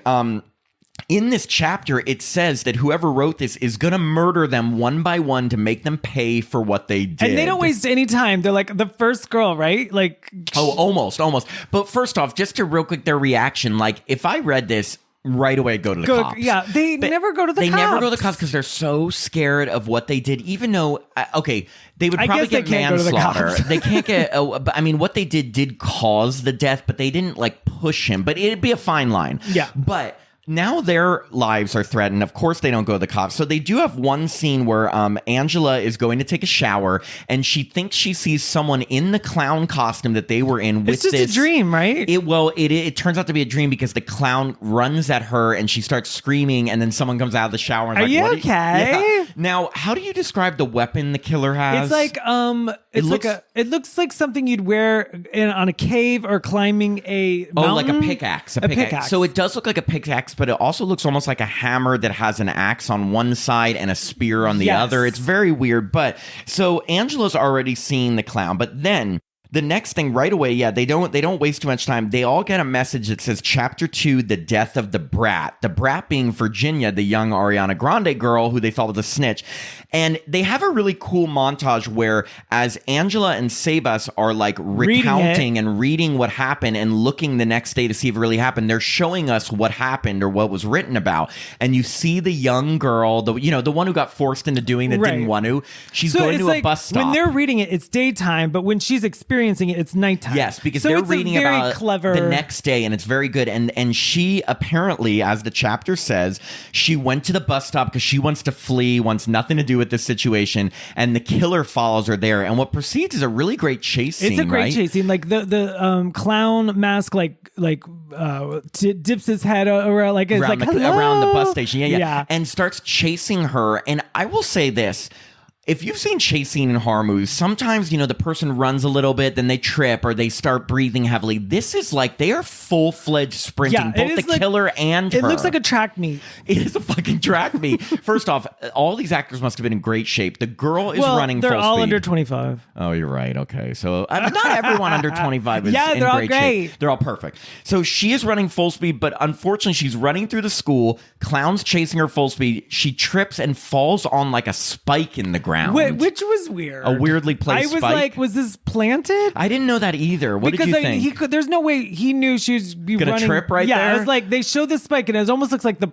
S1: in this chapter, it says that whoever wrote this is going to murder them one by one to make them pay for what they did.
S2: And they don't waste any time. They're like the first girl, right? Like,
S1: oh, almost. But first off, just to real quick, their reaction, like if I read this, right away go to the cops.
S2: Yeah, they never go to the cops.
S1: They never go to the cops because they're so scared of what they did, even though, they would probably get manslaughter. They can't get, but I mean, what they did cause the death, but they didn't like push him, but it'd be a fine line.
S2: Yeah.
S1: But now their lives are threatened. Of course, they don't go to the cops. So they do have one scene where Angela is going to take a shower, and she thinks she sees someone in the clown costume that they were in. With
S2: it's just a dream, right?
S1: It turns out to be a dream because the clown runs at her, and she starts screaming, and then someone comes out of the shower. And
S2: are you okay?
S1: Yeah. Now, how do you describe the weapon the killer has?
S2: It's like it looks like something you'd wear on a cave or climbing a mountain.
S1: Oh, like a pickaxe. A pickaxe. So it does look like a pickaxe, but it also looks almost like a hammer that has an axe on one side and a spear on the other. It's very weird. But so Angela's already seen the clown, but then the next thing right away, they don't waste too much time. They all get a message that says Chapter 2, The Death of the Brat. The Brat being Virginia, the young Ariana Grande girl who they thought was a snitch. And they have a really cool montage where as Angela and Sebas are like recounting and reading what happened and looking the next day to see if it really happened, they're showing us what happened or what was written about. And you see the young girl, the one who got forced into doing that didn't want to. She's going to a bus stop.
S2: When they're reading it, it's daytime, but when she's experiencing it, it's nighttime.
S1: Yes, because they're reading about the next day, and it's very good. And she apparently, as the chapter says, she went to the bus stop because she wants to flee, wants nothing to do with this situation, and the killer follows her there. And what proceeds is a really great chase scene.
S2: It's a great chase scene. Like the clown mask, dips his head around,
S1: around the bus station. Yeah, and starts chasing her. And I will say this. If you've seen chase scene in horror movies, sometimes, the person runs a little bit, then they trip or they start breathing heavily. This is like they are full-fledged sprinting, both the killer and her.
S2: It looks like a track meet.
S1: It is a fucking track meet. First off, all these actors must have been in great shape. The girl is running full speed.
S2: They're all under 25.
S1: Oh, you're right. Okay. So not everyone under 25 is in
S2: they're all
S1: great
S2: great.
S1: shape. They're all perfect. So she is running full speed, but unfortunately she's running through the school. Clown's chasing her full speed. She trips and falls on like a spike in the ground.
S2: Which was weird.
S1: A weirdly placed spike.
S2: I was like, was this planted?
S1: I didn't know that either. What did you think?
S2: There's no way he knew she was running.
S1: Gonna trip right there?
S2: Yeah, I was like, they showed this spike and it almost looks like the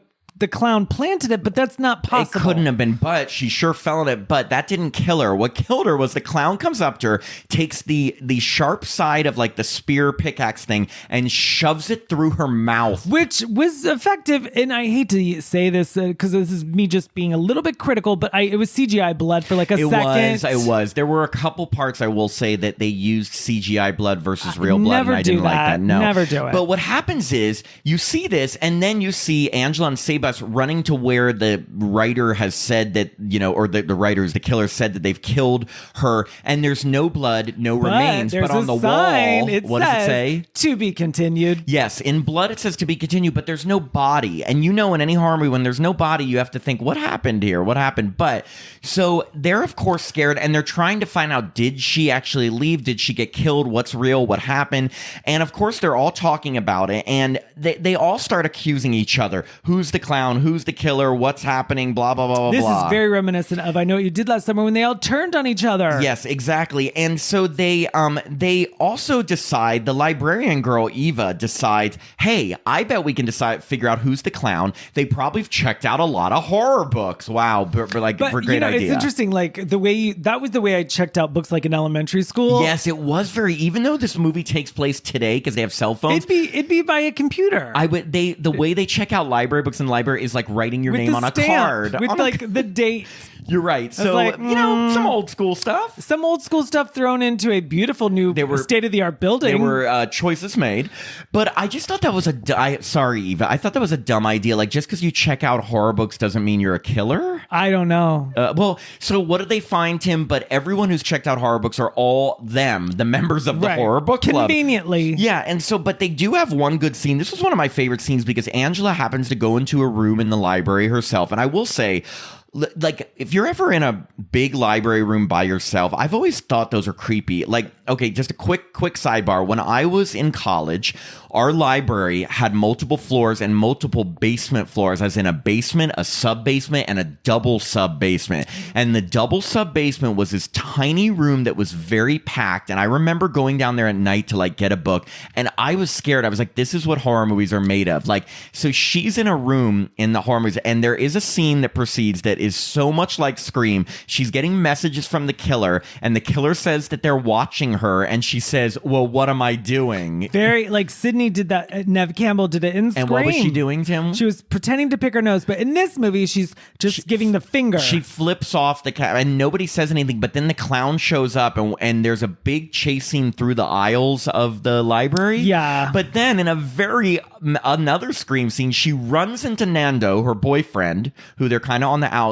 S2: clown planted it, but that's not possible.
S1: It couldn't have been, but she sure fell on it, but that didn't kill her. What killed her was the clown comes up to her, takes the sharp side of like the spear pickaxe thing and shoves it through her mouth.
S2: Which was effective, and I hate to say this because this is me just being a little bit critical, but it was CGI blood for like a second.
S1: It was. There were a couple parts I will say that they used CGI blood versus real blood, and I didn't like that. No.
S2: Never do it.
S1: But what happens is you see this, and then you see Angela and Sebas running to where the writer has said that, or the writers, the killer said that they've killed her, and there's no blood, no remains. But on the wall, what does it say?
S2: To be continued.
S1: Yes, in blood it says to be continued, but there's no body. And in any horror movie, when there's no body, you have to think, what happened here? What happened? But so they're of course scared, and they're trying to find out, did she actually leave? Did she get killed? What's real? What happened? And of course they're all talking about it, and they all start accusing each other. Who's the clown? Who's the killer? What's happening? Blah, blah, blah,
S2: this
S1: blah.
S2: This is very reminiscent of I Know What You Did Last Summer when they all turned on each other.
S1: Yes, exactly. And so they also decide, the librarian girl, Eva, decides, hey, I bet we can figure out who's the clown. They probably have checked out a lot of horror books. Wow. For great idea.
S2: It's interesting. Like that was the way I checked out books like in elementary school.
S1: Yes, it was even though this movie takes place today because they have cell phones.
S2: It'd be by a computer.
S1: The way they check out library books in library is like writing your
S2: With
S1: name
S2: the
S1: on a
S2: stamp,
S1: card.
S2: with like the date.
S1: You're right. So,
S2: like,
S1: some old school stuff.
S2: Some old school stuff thrown into a beautiful new state-of-the-art building.
S1: There were choices made. But I just thought that was sorry, Eva. I thought that was a dumb idea. Like, just because you check out horror books doesn't mean you're a killer.
S2: I don't know.
S1: Well, so what did they find, Tim? But everyone who's checked out horror books are all them, the members of the horror book club.
S2: Conveniently.
S1: Yeah, and so, but they do have one good scene. This was one of my favorite scenes because Angela happens to go into a room in the library herself. And I will say, like, if you're ever in a big library room by yourself, I've always thought those are creepy. Like, okay, just a quick sidebar. When I was in college, our library had multiple floors and multiple basement floors, as in a basement, a sub-basement, and a double sub-basement. And the double sub-basement was this tiny room that was very packed. And I remember going down there at night to like get a book. And I was scared. I was like, this is what horror movies are made of. Like, so she's in a room in the horror movies, and there is a scene that proceeds that is so much like Scream. She's getting messages from the killer, and the killer says that they're watching her, and she says, well, what am I doing?
S2: Very, like, Sydney did that. Neve Campbell did it in Scream.
S1: And what was she doing, Tim?
S2: She was pretending to pick her nose, but in this movie, she's just giving the finger.
S1: She flips off the cat, and nobody says anything, but then the clown shows up, and there's a big chase scene through the aisles of the library.
S2: Yeah.
S1: But then in another Scream scene, she runs into Nando, her boyfriend, who they're kind of on the outs.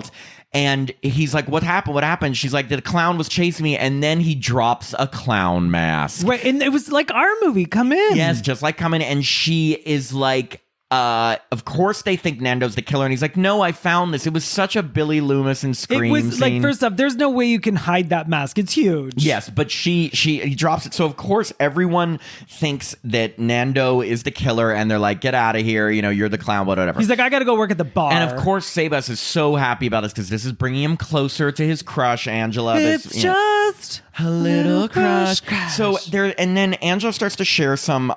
S1: And he's like, what happened? What happened? She's like, the clown was chasing me. And then he drops a clown mask.
S2: Right. And it was like our movie, Come In.
S1: Yes, just like Come In. And she is like, of course they think Nando's the killer. And he's like, no, I found this. It was such a Billy Loomis and Scream
S2: It was
S1: scene.
S2: like, first off, there's no way you can hide that mask. It's huge.
S1: Yes, but he drops it. So of course everyone thinks that Nando is the killer, and they're like, get out of here. You know, you're the clown, whatever.
S2: He's like, I got to go work at the bar.
S1: And of course Sebas is so happy about this because this is bringing him closer to his crush, Angela.
S2: It's just
S1: a little crush. So there, and then Angela starts to share some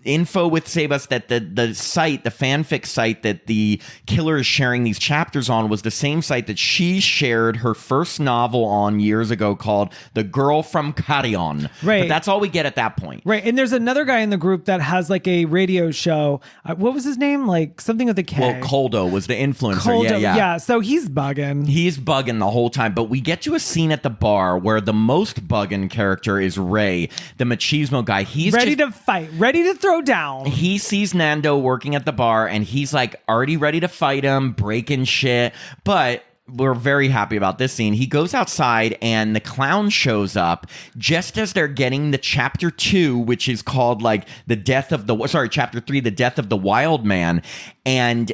S1: info with Sebas that the site, the fanfic site that the killer is sharing these chapters on, was the same site that she shared her first novel on years ago called The Girl from Carrion.
S2: Right.
S1: But that's all we get at that point.
S2: Right. And there's another guy in the group that has like a radio show. What was his name? Like something with a K.
S1: Well, Coldo was the influencer.
S2: Coldo,
S1: Yeah.
S2: So he's bugging.
S1: He's bugging the whole time, but we get to a scene at the bar where the most bugging character is Ray, the machismo guy. He's
S2: ready to fight, ready to throw down.
S1: He sees Nando working at the bar, and he's like already ready to fight him, breaking shit. But we're very happy about this scene. He goes outside, and the clown shows up just as they're getting the chapter 2, which is called like chapter 3, the death of the wild man. And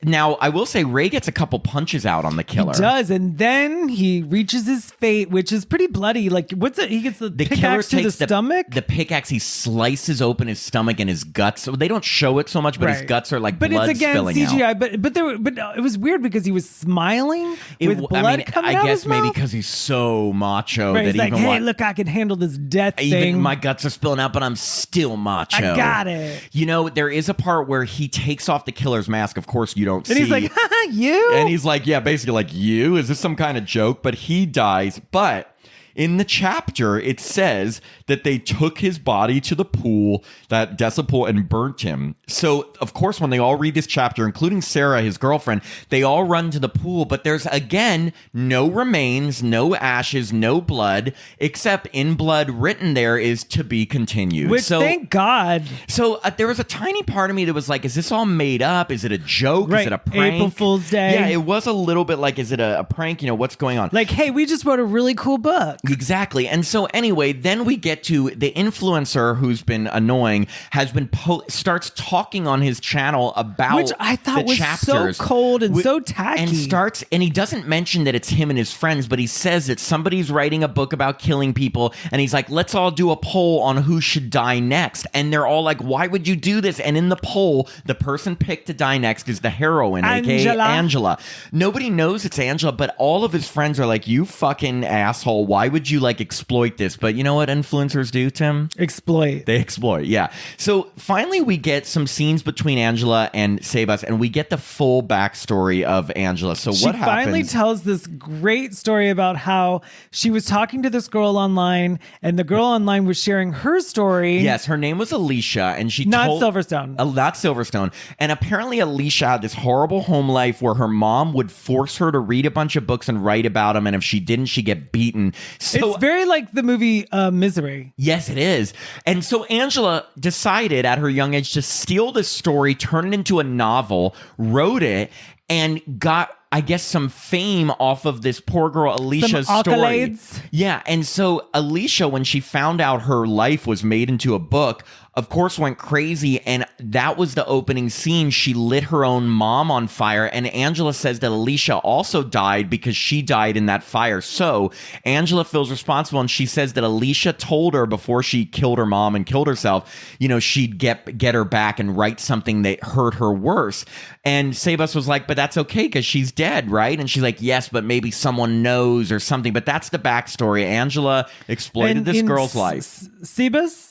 S1: now I will say Ray gets a couple punches out on the killer.
S2: He does, and then he reaches his fate, which is pretty bloody. Like, what's it? He gets the pickaxe to the stomach.
S1: The pickaxe, he slices open his stomach and his guts. So they don't show it so much, but his guts are like blood spilling out.
S2: But it's again CGI. But it was weird because he was smiling with blood coming out of his mouth.
S1: Maybe because he's so macho that
S2: he's like,
S1: even
S2: hey, look, I can handle this death thing.
S1: Even my guts are spilling out, but I'm still macho.
S2: I got it.
S1: You know, there is a part where he takes off the killer's mask. Of course, you don't see.
S2: And he's like, you?
S1: And he's like, yeah, basically like, you? Is this some kind of joke? But he dies. But in the chapter, it says that they took his body to the pool, that desolate pool, and burnt him. So, of course, when they all read this chapter, including Sarah, his girlfriend, they all run to the pool. But there's, again, no remains, no ashes, no blood, except in blood written there is to be continued.
S2: Which, thank God.
S1: So there was a tiny part of me that was like, is this all made up? Is it a joke?
S2: Right.
S1: Is it a prank?
S2: April Fool's Day.
S1: Yeah, it was a little bit like, is it a prank? You know, what's going on?
S2: Like, hey, we just wrote a really cool book.
S1: Exactly. And so anyway, then we get to the influencer who's been annoying starts talking on his channel about
S2: which I thought was
S1: chapters.
S2: So cold and so tacky.
S1: And he doesn't mention that it's him and his friends, but he says that somebody's writing a book about killing people, and he's like, let's all do a poll on who should die next. And they're all like, why would you do this? And in the poll, the person picked to die next is the heroine, aka Angela. Nobody knows it's Angela, but all of his friends are like, you fucking asshole, why would you like exploit this? But you know what influencers do, Tim?
S2: Exploit.
S1: They exploit, yeah. So finally we get some scenes between Angela and Sebas, and we get the full backstory of Angela. So what happens?
S2: She finally tells this great story about how she was talking to this girl online, and the girl online was sharing her story.
S1: Yes, her name was Alicia, and she
S2: Not
S1: told...
S2: Silverstone.
S1: Not Silverstone. And apparently Alicia had this horrible home life where her mom would force her to read a bunch of books and write about them, and if she didn't, she'd get beaten. So
S2: it's very like the movie Misery.
S1: yes, it is. And so Angela decided at her young age to steal this story, turn it into a novel, wrote it, and got, I guess, some fame off of this poor girl Alicia's
S2: Some
S1: story.
S2: accolades.
S1: Yeah, and so Alicia, when she found out her life was made into a book, of course went crazy, and that was the opening scene. She lit her own mom on fire, and Angela says that Alicia also died because she died in that fire. So Angela feels responsible, and she says that Alicia told her before she killed her mom and killed herself, you know, she'd get her back and write something that hurt her worse. And Sebas was like, but that's okay because she's dead, right? And she's like, yes, but maybe someone knows or something. But that's the backstory. Angela exploited this girl's life.
S2: Sebas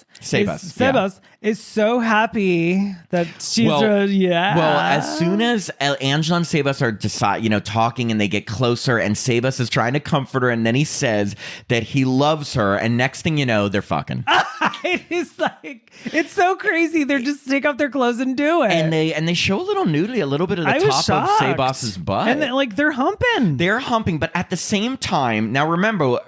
S2: is so happy that she's
S1: Well, as soon as Angela and Sebas are talking and they get closer, and Sebas is trying to comfort her, and then he says that he loves her, and next thing you know, they're fucking.
S2: It is like, it's so crazy. They're just take off their clothes and do it.
S1: And they show a little nudity, a little bit of the top of Sebas's butt.
S2: And they're humping.
S1: They're humping, but at the same time, now remember,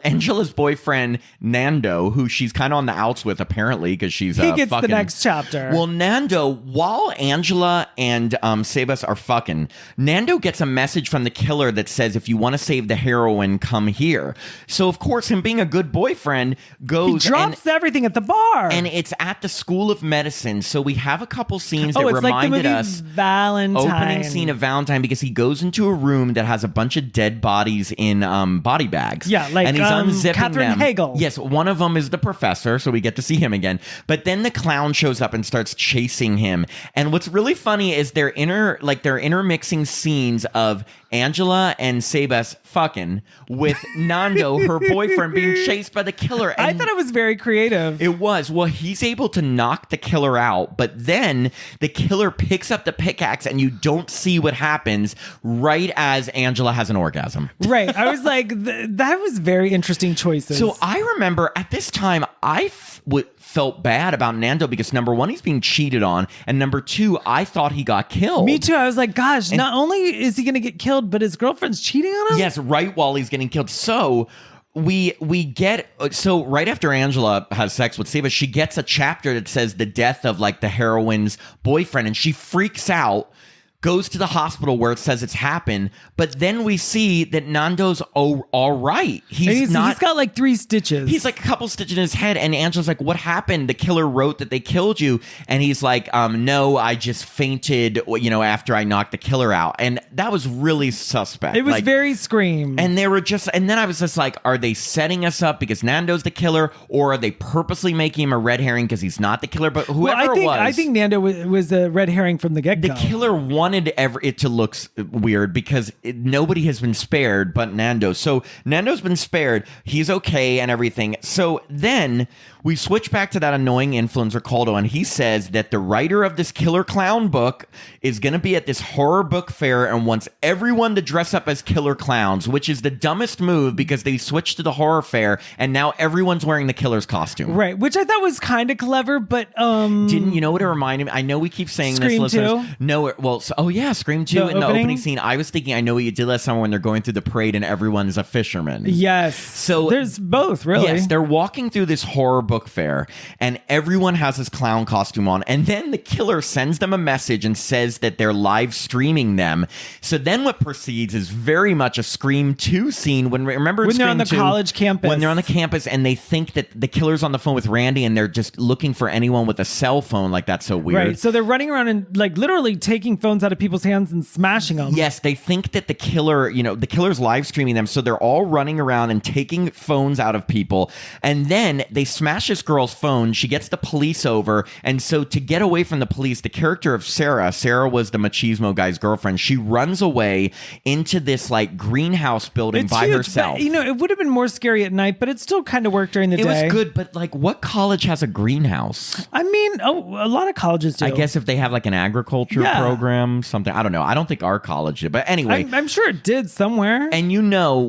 S1: Angela's boyfriend Nando, who she's kind of on the outs with apparently because she's
S2: he gets
S1: fucking...
S2: the next chapter.
S1: Well, Nando, while Angela and Sebas are fucking, Nando gets a message from the killer that says, if you want to save the heroine, come here. So of course, him being a good boyfriend goes...
S2: He drops everything at the bar.
S1: And it's at the School of Medicine. So we have a couple scenes that
S2: it's
S1: reminded
S2: like the movie
S1: us...
S2: Valentine.
S1: Opening scene of Valentine, because he goes into a room that has a bunch of dead bodies in body bags.
S2: Yeah, like
S1: and he's unzipping
S2: Katherine
S1: them.
S2: Hagel.
S1: Yes, one of them is the professor, so we get to see him again. But then the clown shows up and starts chasing him. And what's really funny is they're intermixing scenes of Angela and Sebas fucking with Nando, her boyfriend, being chased by the killer. And
S2: I thought it was very creative.
S1: it was. Well, he's able to knock the killer out, but then the killer picks up the pickaxe and you don't see what happens right as Angela has an orgasm.
S2: Right. I was like, that was very interesting choices.
S1: So I remember at this time, I felt bad about Nando because number one, he's being cheated on, and number two, I thought he got killed.
S2: Me too. I was like, gosh, not only is he going to get killed, but his girlfriend's cheating on him?
S1: Yes, right while he's getting killed. So right after Angela has sex with Sebas, she gets a chapter that says the death of like the heroine's boyfriend, and she freaks out, goes to the hospital where it says it's happened, but then we see that Nando's all right. He's
S2: got like 3 stitches.
S1: He's like a couple stitches in his head, and Angela's like, what happened? The killer wrote that they killed you. And he's like, no, I just fainted, after I knocked the killer out. And that was really suspect.
S2: It was very Scream.
S1: And then I was just like, are they setting us up because Nando's the killer, or are they purposely making him a red herring because he's not the killer? But whoever it was.
S2: I think Nando was a red herring from the get-go.
S1: The killer wanted it to look weird because nobody has been spared but Nando. So Nando's been spared. He's okay and everything. So then we switch back to that annoying influencer, Caldo, and he says that the writer of this killer clown book is going to be at this horror book fair and wants everyone to dress up as killer clowns, which is the dumbest move because they switched to the horror fair and now everyone's wearing the killer's costume.
S2: Right, which I thought was kind of clever, but...
S1: Didn't you know what it reminded me? I know we keep saying
S2: Scream
S1: this, listeners.
S2: 2?
S1: No, Scream 2 in the opening scene. I was thinking, I know what you did last summer when they're going through the parade and everyone's a fisherman.
S2: Yes.
S1: So
S2: there's both, really.
S1: Yes, they're walking through this horror book fair and everyone has this clown costume on, and then the killer sends them a message and says that they're live streaming them. So then what proceeds is very much a Scream 2 scene when they're on
S2: the college campus.
S1: When they're on the campus and they think that the killer's on the phone with Randy and they're just looking for anyone with a cell phone. Like, that's so weird.
S2: Right. So they're running around and like literally taking phones phones out of people's hands and smashing them.
S1: Yes, they think that the killer's live streaming them. So they're all running around and taking phones out of people. And then they smash this girl's phone. She gets the police over. And so to get away from the police, the character of Sarah was the machismo guy's girlfriend. She runs away into this like greenhouse building by
S2: huge,
S1: herself.
S2: But, it would have been more scary at night, but it still kind of worked during the day.
S1: It was good, but like what college has a greenhouse?
S2: I mean, a lot of colleges do.
S1: I guess if they have like an agriculture program, something. I don't know. I don't think our college did. But anyway.
S2: I'm sure it did somewhere.
S1: And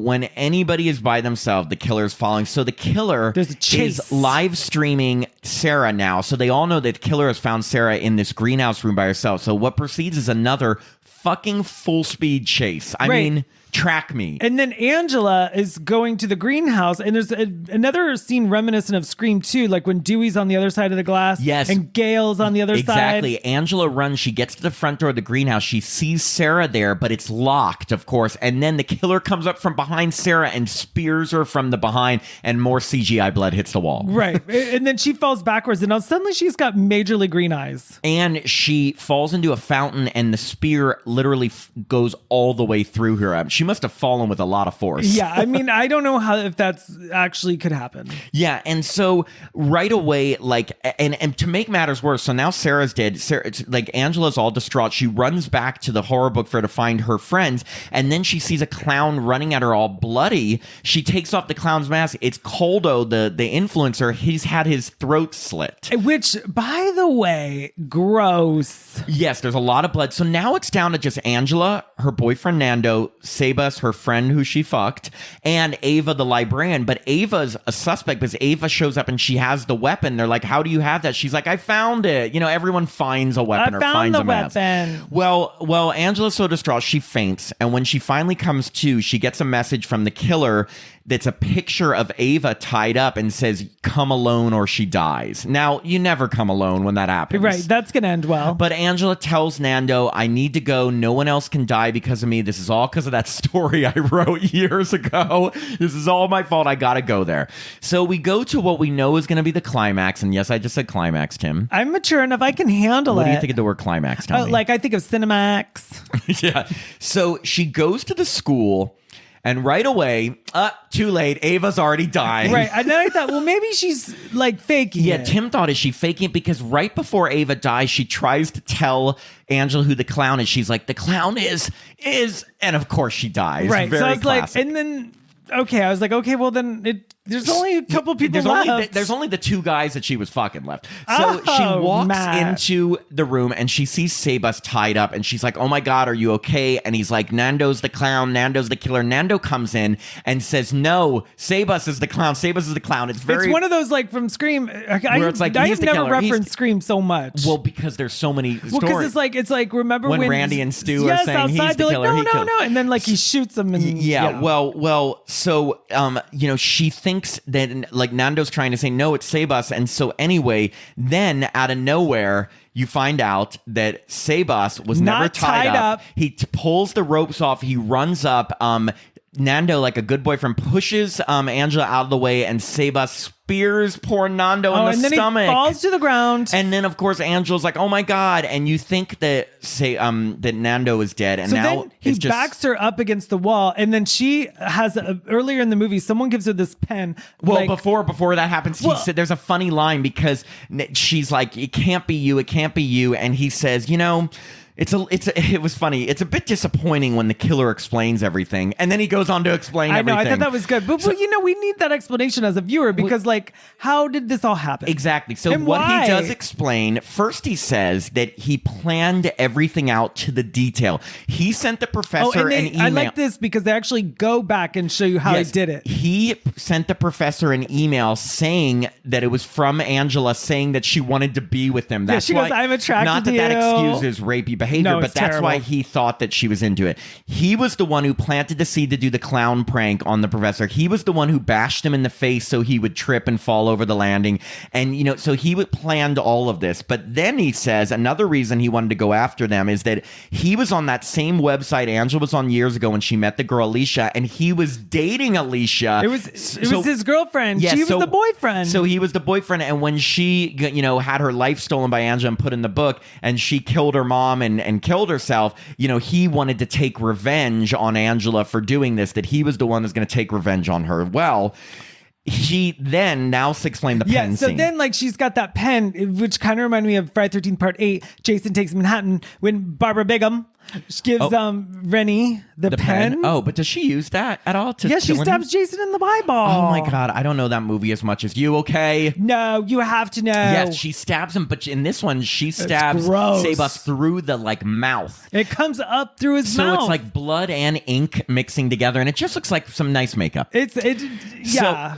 S1: when anybody is by themselves, the killer is following. So the killer is live streaming Sarah now. So they all know that the killer has found Sarah in this greenhouse room by herself. So what proceeds is another fucking full speed chase. I mean, track me.
S2: And then Angela is going to the greenhouse, and there's another scene reminiscent of Scream 2, like when Dewey's on the other side of the glass.
S1: Yes.
S2: And Gail's on the other side.
S1: Exactly. Angela runs. She gets to the front door of the greenhouse. She sees Sarah there, but it's locked, of course. And then the killer comes up from behind Sarah and spears her from the behind, and more CGI blood hits the wall.
S2: Right. And then she falls backwards, and now suddenly she's got majorly green eyes.
S1: And she falls into a fountain, and the spear literally goes all the way through her. She must have fallen with a lot of force.
S2: Yeah, I mean, I don't know if that's actually could happen.
S1: Yeah, and so right away, like, and to make matters worse, so now Sarah's dead. Like, Angela's all distraught. She runs back to the horror book fair to find her friends, and then she sees a clown running at her all bloody. She takes off the clown's mask. It's Coldo, the influencer. He's had his throat slit.
S2: Which, by the way, gross.
S1: Yes, there's a lot of blood. So now it's down to just Angela, her boyfriend Nando, Sebas, her friend who she fucked, and Ava the librarian. But Ava's a suspect because Ava shows up and she has the weapon. They're like, how do you have that? She's like, I found it. Everyone finds a weapon or finds a mask. Well, Angela's so distraught, she faints. And when she finally comes to, she gets a message from the killer that's a picture of Ava tied up and says, come alone or she dies. Now, you never come alone when that happens.
S2: Right, that's going to end well.
S1: But Angela tells Nando, I need to go. No one else can die because of me. This is all because of that story I wrote years ago. This is all my fault. I got to go there. So we go to what we know is going to be the climax. And yes, I just said climax, Tim.
S2: I'm mature enough. I can handle it.
S1: What do you think of the word climax? Tell me.
S2: Like, I think of Cinemax.
S1: Yeah. So she goes to the school. And right away, too late, Ava's already dying.
S2: Right. And then I thought, well, maybe she's like faking it.
S1: Yeah, Tim thought, is she faking it? Because right before Ava dies, she tries to tell Angela who the clown is. She's like, the clown is, and of course she dies.
S2: Right.
S1: Very
S2: so I was
S1: classic.
S2: like, and then, okay, I was like, okay, well then there's only a couple people left.
S1: There's only the two guys that she was fucking left. So she walks into the room and she sees Sebas tied up and she's like, oh my God, are you okay? And he's like, Nando's the clown. Nando's the killer. Nando comes in and says, no, Sebas is the clown. Sebas is the clown. It's one of
S2: those like from Scream.
S1: Where it's like,
S2: I have never referenced Scream so much.
S1: Well, because there's so many stories.
S2: Well, because it's like, remember when
S1: Randy and Stu are saying
S2: outside,
S1: he's the killer.
S2: Like, no. And then like he shoots them. And,
S1: yeah. Well, so, she thinks that like Nando's trying to say, no, it's Sebas. And so anyway, then out of nowhere, you find out that Sebas was never tied up. He pulls the ropes off. He runs up. Nando, like a good boyfriend, pushes Angela out of the way, and Sebas spears poor Nando in the
S2: and then
S1: stomach.
S2: He falls to the ground.
S1: And then, of course, Angela's like, "Oh my God!" And you think that that Nando is dead, and
S2: so
S1: now
S2: then he backs her up against the wall, and then she has earlier in the movie, someone gives her this pen.
S1: Well, before that happens, he said there's a funny line because she's like, "It can't be you, it can't be you," and he says, it was funny. It's a bit disappointing when the killer explains everything, and then he goes on to explain everything.
S2: I thought that was good, but we need that explanation as a viewer because, how did this all happen?
S1: Exactly. So he does explain. First, he says that he planned everything out to the detail. He sent the professor an email.
S2: I like this because they actually go back and show you how he did it.
S1: He sent the professor an email saying that it was from Angela, saying that she wanted to be with him. That's
S2: she goes, "I'm attracted to you."
S1: Not that excuses rapey behavior, but that's why he thought that she was into it. He was the one who planted the seed to do the clown prank on the professor. He was the one who bashed him in the face so he would trip and fall over the landing. And, so he planned all of this. But then he says another reason he wanted to go after them is that he was on that same website Angela was on years ago when she met the girl Alicia, and he was dating Alicia.
S2: It was his girlfriend.
S1: Yeah,
S2: she was the boyfriend.
S1: So he was the boyfriend. And when she, had her life stolen by Angela and put in the book, and she killed her mom and and killed herself, he wanted to take revenge on Angela for doing this, that he was the one that's going to take revenge on her. Well, she then now explained the pen
S2: so
S1: scene.
S2: then like she's got that pen, which kind of reminded me of Friday 13th Part 8, Jason Takes Manhattan, when Barbara Bigham gives Rennie the pen.
S1: Oh, but does she use that at all to
S2: she stabs Jason in the eyeball.
S1: Oh my God, I don't know that movie as much as you, okay?
S2: No, you have to know.
S1: Yes, she stabs him, but in this one, she stabs Sebas through the mouth.
S2: It comes up through his mouth.
S1: So it's like blood and ink mixing together, and it just looks like some nice makeup.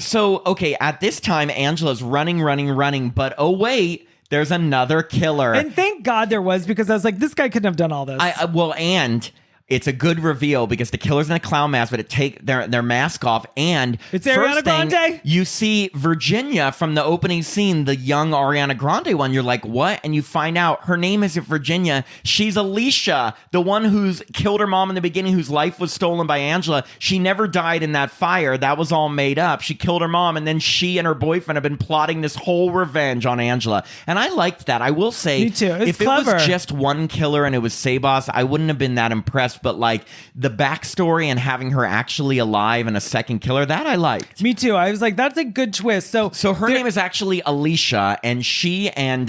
S1: So okay, at this time, Angela's running, but oh wait, there's another killer.
S2: And thank God there was, because I was like, this guy couldn't have done all this.
S1: And it's a good reveal because the killer's in a clown mask, but it take their mask off, and
S2: it's Ariana Grande.
S1: You see Virginia from the opening scene, the young Ariana Grande one. You're like, what? And you find out her name isn't Virginia. She's Alicia, the one who's killed her mom in the beginning, whose life was stolen by Angela. She never died in that fire. That was all made up. She killed her mom, and then she and her boyfriend have been plotting this whole revenge on Angela. And I liked that. I will say,
S2: me too.
S1: If
S2: clever.
S1: It was just one killer and it was Sebas, I wouldn't have been that impressed. But like the backstory and having her actually alive and a second killer, that I liked.
S2: Me too. I was like, that's a good twist. So
S1: her name is actually Alicia, and she and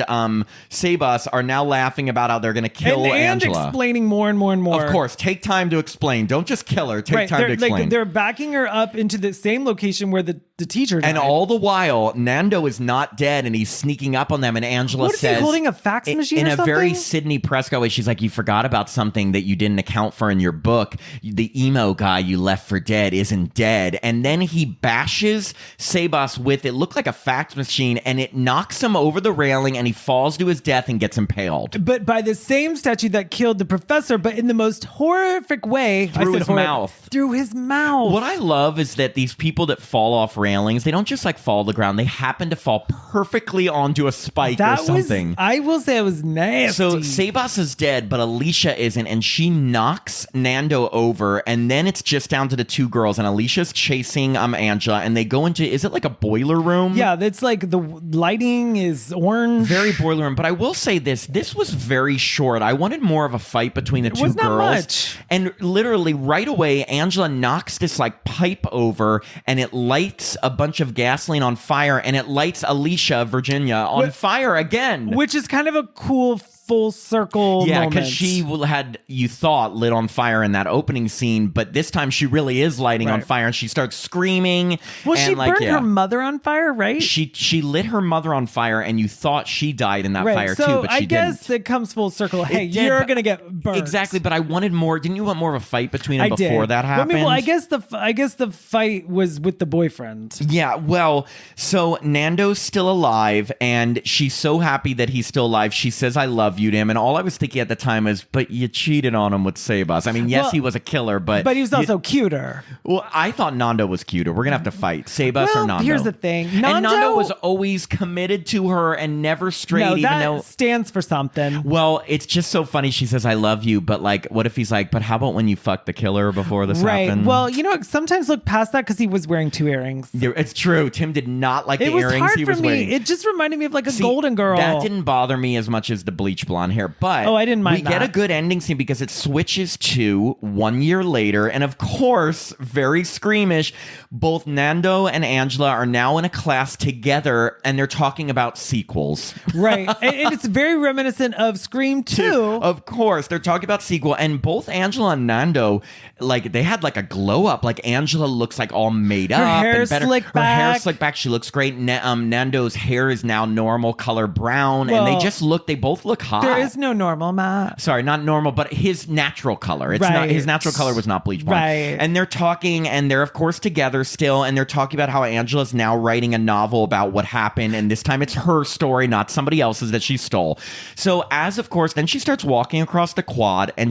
S1: Sebas are now laughing about how they're going to kill Angela.
S2: And explaining more and more and more.
S1: Of course, take time to explain. Don't just kill her. Take time to explain.
S2: They're backing her up into the same location where the teacher died.
S1: And all the while, Nando is not dead, and he's sneaking up on them, and Angela says...
S2: Is he holding a fax machine or something?
S1: In a very Sidney Prescott way, she's like, you forgot about something that you didn't account for in your book. The emo guy you left for dead isn't dead. And then he bashes Sebas with, it looked like a fax machine, and it knocks him over the railing, and he falls to his death and gets impaled.
S2: But by the same statue that killed the professor, but in the most horrific way.
S1: Through his mouth.
S2: Through his mouth.
S1: What I love is that these people that fall off railings, they don't just like fall to the ground. They happen to fall perfectly onto a spike or something.
S2: I will say it was nasty.
S1: So Sebas is dead, but Alicia isn't, and she knocks Nando over, and then it's just down to the two girls, and Alicia's chasing Angela, and they go into, is it like a boiler room?
S2: Yeah, it's like the lighting is orange.
S1: Very boiler room. But I will say this was very short. I wanted more of a fight between the two girls.
S2: Not much.
S1: And literally right away, Angela knocks this like pipe over, and it lights a bunch of gasoline on fire, and it lights Alicia, Virginia, on fire again.
S2: Which is kind of a cool full circle moment.
S1: Yeah, because she had, you thought, lit on fire in that opening scene, but this time she really is lighting on fire, and she starts screaming.
S2: Well, she burned her mother on fire, right?
S1: She lit her mother on fire, and you thought she died in that fire too, but she didn't.
S2: I guess it comes full circle. Hey, you're going to get burned.
S1: Exactly, but I wanted more. Didn't you want more of a fight between them before that happened?
S2: Well, I guess the fight was with the boyfriend.
S1: Yeah, well, so Nando's still alive, and she's so happy that he's still alive. She says, I love you to him, and all I was thinking at the time is, but you cheated on him with Sebas. I mean, yes, he was a killer, but
S2: he was also cuter.
S1: Well, I thought Nando was cuter. We're gonna have to fight Sebas or Nando.
S2: Here's the thing,
S1: Nando was always committed to her and never straight.
S2: No,
S1: even though
S2: stands for something.
S1: Well, it's just so funny. She says, "I love you," but like, what if he's like, "But how about when you fucked the killer before this happened?"
S2: Well, sometimes look past that because he was wearing 2 earrings.
S1: It's true. Tim did not like the earrings he was wearing.
S2: It just reminded me of like a golden girl.
S1: That didn't bother me as much as the bleach blonde hair. But
S2: I didn't mind
S1: we get a good ending scene because it switches to 1 year later. And of course, very screamish, both Nando and Angela are now in a class together, and they're talking about sequels.
S2: Right. and it's very reminiscent of Scream 2.
S1: Of course. They're talking about sequel. And both Angela and Nando, like, they had like a glow up. Like, Angela looks like all made up.
S2: Her hair slicked back.
S1: Her hair slicked back. She looks great. Nando's hair is now normal color brown. And they both look hot.
S2: There is no normal, Matt.
S1: Sorry, not normal, but his natural color. It's not, his natural color was not bleach blonde.
S2: Right.
S1: And they're talking, and they're of course together still, and they're talking about how Angela's now writing a novel about what happened, and this time it's her story, not somebody else's that she stole. So then she starts walking across the quad, and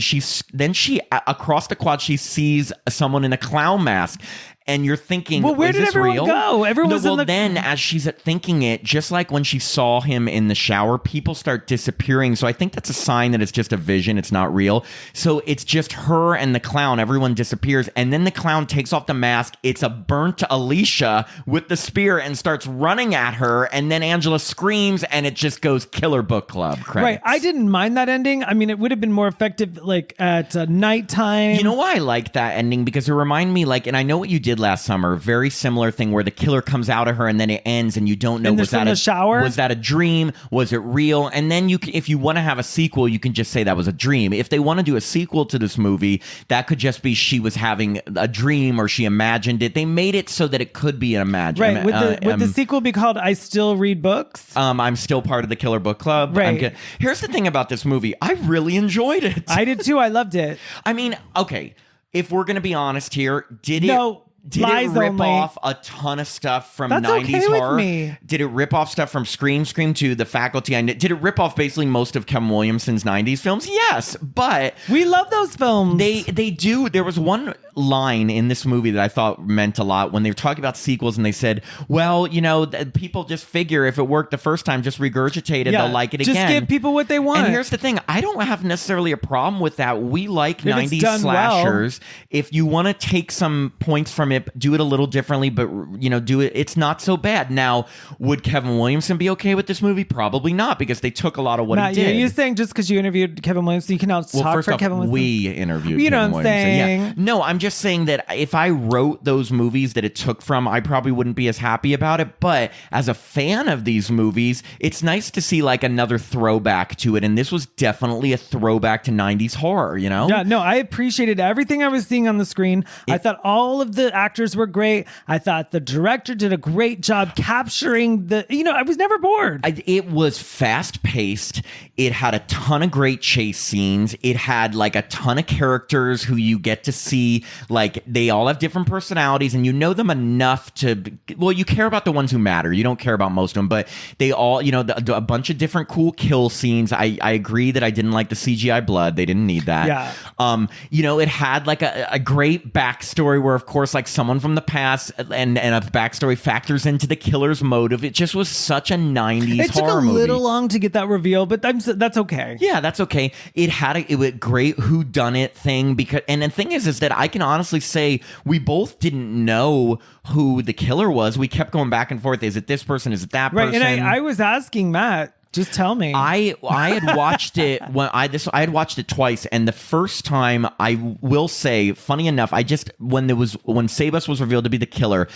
S1: across the quad she sees someone in a clown mask. And you're thinking,
S2: well, where
S1: is
S2: did
S1: this
S2: everyone
S1: real?
S2: go? Everyone was in the...
S1: Then as she's thinking it, just like when she saw him in the shower, people start disappearing. So I think that's a sign that it's just a vision. It's not real. So it's just her and the clown. Everyone disappears. And then the clown takes off the mask. It's a burnt Alicia with the spear and starts running at her. And then Angela screams and it just goes Killer Book Club credits.
S2: Right. I didn't mind that ending. I mean, it would have been more effective like at nighttime.
S1: You know why I like that ending? Because it reminded me, like, and I know what you did last summer, very similar thing where the killer comes out of her and then it ends and you don't know, was that
S2: shower?
S1: Was that a dream? Was it real? And then you can, if you want to have a sequel, you can just say that was a dream. If they want to do a sequel to this movie, that could just be she was having a dream or she imagined it. They made it so that it could be an imagination.
S2: Right. Would the sequel be called I Still Read Books?
S1: I'm still part of the Killer Book Club.
S2: Right.
S1: Here's the thing about this movie. I really enjoyed it.
S2: I did too. I loved it.
S1: I mean, okay, if we're going to be honest here, did it rip
S2: only.
S1: off a ton of stuff from
S2: That's
S1: 90s
S2: okay with
S1: horror?
S2: me.
S1: Did it rip off stuff from Scream, Scream 2, The Faculty? Did it rip off basically most of Kevin Williamson's 90s films? Yes, but...
S2: we love those films.
S1: They do. There was one line in this movie that I thought meant a lot when they were talking about sequels and they said, well, you know, people just figure if it worked the first time, just regurgitate it, they'll like it again.
S2: Just give people what they want.
S1: And here's the thing. I don't have necessarily a problem with that. We like
S2: if
S1: 90s slashers. Well. If you want to take some points from it, do it a little differently, but, you know, do it. It's not so bad. Now, would Kevin Williamson be okay with this movie? Probably not, because they took a lot of what he did.
S2: Are you saying just because you interviewed Kevin Williamson, you can now talk for Kevin Williamson?
S1: We interviewed
S2: you know
S1: Kevin
S2: what I'm
S1: Williamson.
S2: saying?
S1: Yeah. No, I'm just saying that if I wrote those movies that it took from, I probably wouldn't be as happy about it. But as a fan of these movies, it's nice to see like another throwback to it. And this was definitely a throwback to 90s horror, you know?
S2: Yeah, no, I appreciated everything I was seeing on the screen. I thought all of the actors were great. I thought the director did a great job capturing I was never bored.
S1: It was fast paced. It had a ton of great chase scenes. It had like a ton of characters who you get to see, like they all have different personalities and you know them enough to, well, you care about the ones who matter. You don't care about most of them, but they all, you know, a bunch of different cool kill scenes. I agree that I didn't like the CGI blood. They didn't need that.
S2: Yeah.
S1: You know, it had like a great backstory where, of course, like someone from the past and a backstory factors into the killer's motive. It just was such a 90s horror movie.
S2: It took a little long to get that reveal, but that's okay.
S1: Yeah, that's okay. It had a great whodunit thing because, and the thing is that I can honestly say we both didn't know who the killer was. We kept going back and forth. Is it this person? Is it that person?
S2: Right, and I was asking Matt. Just tell me.
S1: I had watched it when I had watched it twice, and the first time I will say, funny enough, when Sabas was revealed to be the killer,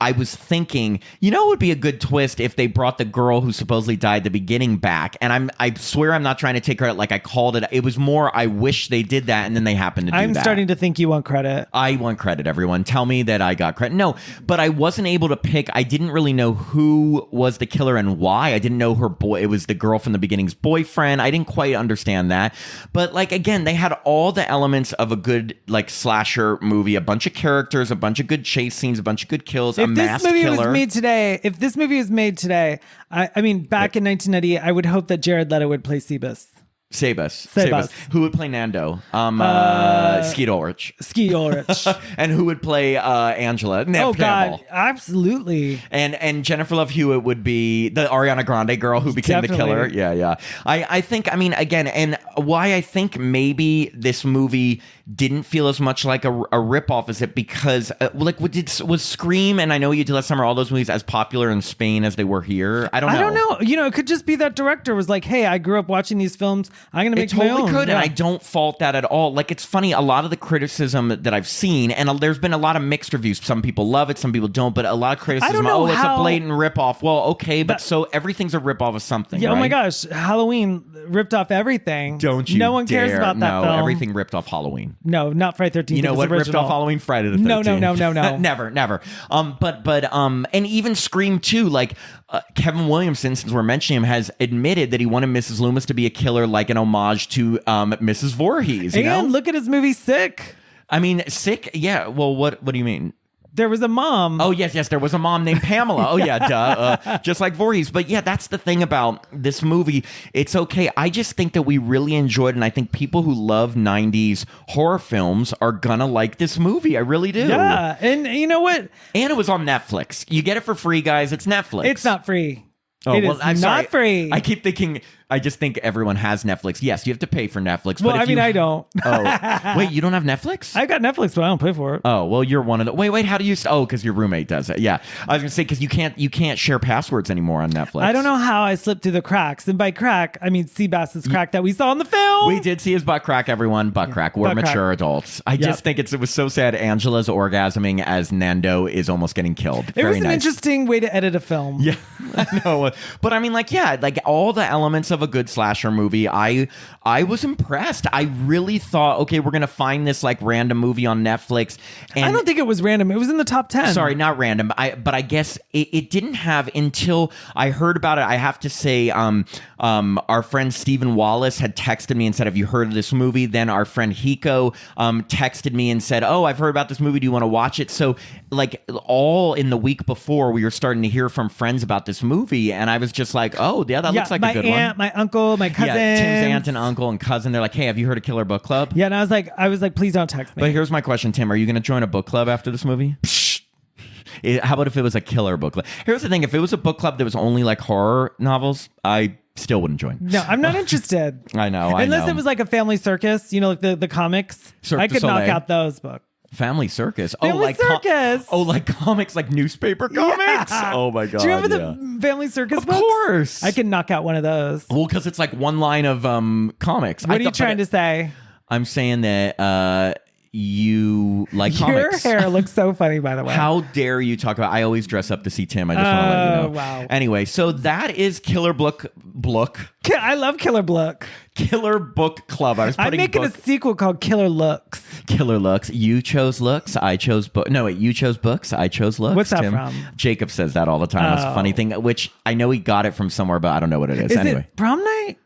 S1: I was thinking, you know, it would be a good twist if they brought the girl who supposedly died at the beginning back. And I swear I'm not trying to take credit like I called it. It was more, I wish they did that, and then they happened to do that.
S2: I'm starting to think you want credit.
S1: I want credit, everyone. Tell me that I got credit. No, but I wasn't able to pick. I didn't really know who was the killer and why. I didn't know her it was the girl from the beginning's boyfriend. I didn't quite understand that. But like, again, they had all the elements of a good like slasher movie, a bunch of characters, a bunch of good chase scenes, a bunch of good kills, a masked killer.
S2: If this movie was made today, I mean, back in 1998, I would hope that Jared Leto would play Sabas. Who would play Nando? Skeet Ulrich. And who would play Angela? Neve Campbell. God, absolutely.
S1: And Jennifer Love Hewitt would be the Ariana Grande girl who became the killer. Yeah. I think, I mean, again, and why I think maybe this movie didn't feel as much like a ripoff as it because was Scream, and I know you did last summer, all those movies as popular in Spain as they were here? I don't know.
S2: You know, it could just be that director was like, hey, I grew up watching these films. I'm going to make my own. It totally
S1: could, and I don't fault that at all. Like, it's funny, a lot of the criticism that I've seen, and there's been a lot of mixed reviews. Some people love it, some people don't, but a lot of criticism, it's a blatant ripoff. Well, okay, but so everything's a ripoff of something,
S2: yeah,
S1: right?
S2: Oh my gosh, Halloween ripped off everything.
S1: Don't you
S2: No one
S1: dare.
S2: cares about that film.
S1: No, everything ripped off Halloween.
S2: No, not Friday 13th.
S1: You know what ripped off Halloween? Friday the 13th.
S2: No.
S1: Never. And even Scream 2, like, Kevin Williamson, since we're mentioning him, has admitted that he wanted Mrs. Loomis to be a killer, like an homage to Mrs. Voorhees. You know?
S2: Look at his movie Sick.
S1: I mean, Sick. Yeah. Well, what do you mean?
S2: There was a mom.
S1: Oh, yes. There was a mom named Pamela. Oh, yeah, duh. Just like Voorhees. But yeah, that's the thing about this movie. It's okay. I just think that we really enjoyed it. And I think people who love 90s horror films are going to like this movie. I really do.
S2: Yeah. And you know what?
S1: And it was on Netflix. You get it for free, guys. It's Netflix.
S2: It's not free.
S1: Oh,
S2: it
S1: well,
S2: is
S1: I'm
S2: not
S1: sorry.
S2: free.
S1: I keep thinking, I just think everyone has Netflix. Yes, you have to pay for Netflix.
S2: Well,
S1: but
S2: I don't.
S1: Oh, wait, you don't have Netflix?
S2: I got Netflix, but I don't pay for it.
S1: Oh, well, you're one of the. Wait, how do you? Oh, because your roommate does it. Yeah, I was gonna say because you can't share passwords anymore on Netflix.
S2: I don't know how I slipped through the cracks, and by crack I mean Seabass's crack that we saw in the film.
S1: We did see his butt crack. Everyone, butt crack. We're
S2: butt
S1: mature
S2: crack.
S1: adults. I just think it was so sad. Angela's orgasming as Nando is almost getting killed.
S2: It was an interesting way to edit a film.
S1: Yeah, I know. But I mean, like all the elements of a good slasher movie. I was impressed. I really thought, okay, we're gonna find this like random movie on Netflix. And
S2: I don't think it was random. It was in the top 10.
S1: Sorry, not random. But I guess it didn't have until I heard about it. I have to say, our friend Stephen Wallace had texted me and said, "Have you heard of this movie?" Then our friend Hiko texted me and said, "Oh, I've heard about this movie. Do you want to watch it?" So like all in the week before, we were starting to hear from friends about this movie, and I was just like, "Oh, yeah, that looks like a good one."
S2: My aunt, my uncle, my cousin.
S1: Yeah, Tim's aunt and uncle and cousin. They're like, "Hey, have you heard of Killer Book Club?"
S2: Yeah, and I was like, please don't text me.
S1: But here's my question, Tim. Are you going to join a book club after this movie? How about if it was a killer book club? Here's the thing. If it was a book club that was only like horror novels, I still wouldn't join.
S2: No, I'm not interested.
S1: I know.
S2: Unless it was like a family circus, like the comics.
S1: Cirque
S2: I
S1: du
S2: could knock
S1: Soleil.
S2: out those books.
S1: Family Circus.
S2: Family Circus.
S1: Like comics, like newspaper comics. Oh my god.
S2: Do you remember the Family Circus
S1: Of
S2: books?
S1: course.
S2: I could knock out one of those.
S1: Well, because it's like one line of comics.
S2: What are you trying to say?
S1: I'm saying that you like comics.
S2: Your hair looks so funny, by the way.
S1: How dare you talk about? I always dress up to see Tim. I just want to let you know.
S2: Wow.
S1: Anyway, so that is Killer Book.
S2: I love Killer Book.
S1: Killer Book Club.
S2: I'm making a sequel called Killer Looks.
S1: Killer Looks. You chose looks. I chose book. No, wait. You chose books. I chose looks.
S2: What's that
S1: Tim.
S2: from?
S1: Jacob says that all the time. It's a funny thing, which I know he got it from somewhere, but I don't know what it is.
S2: Is
S1: Anyway,
S2: it prom night?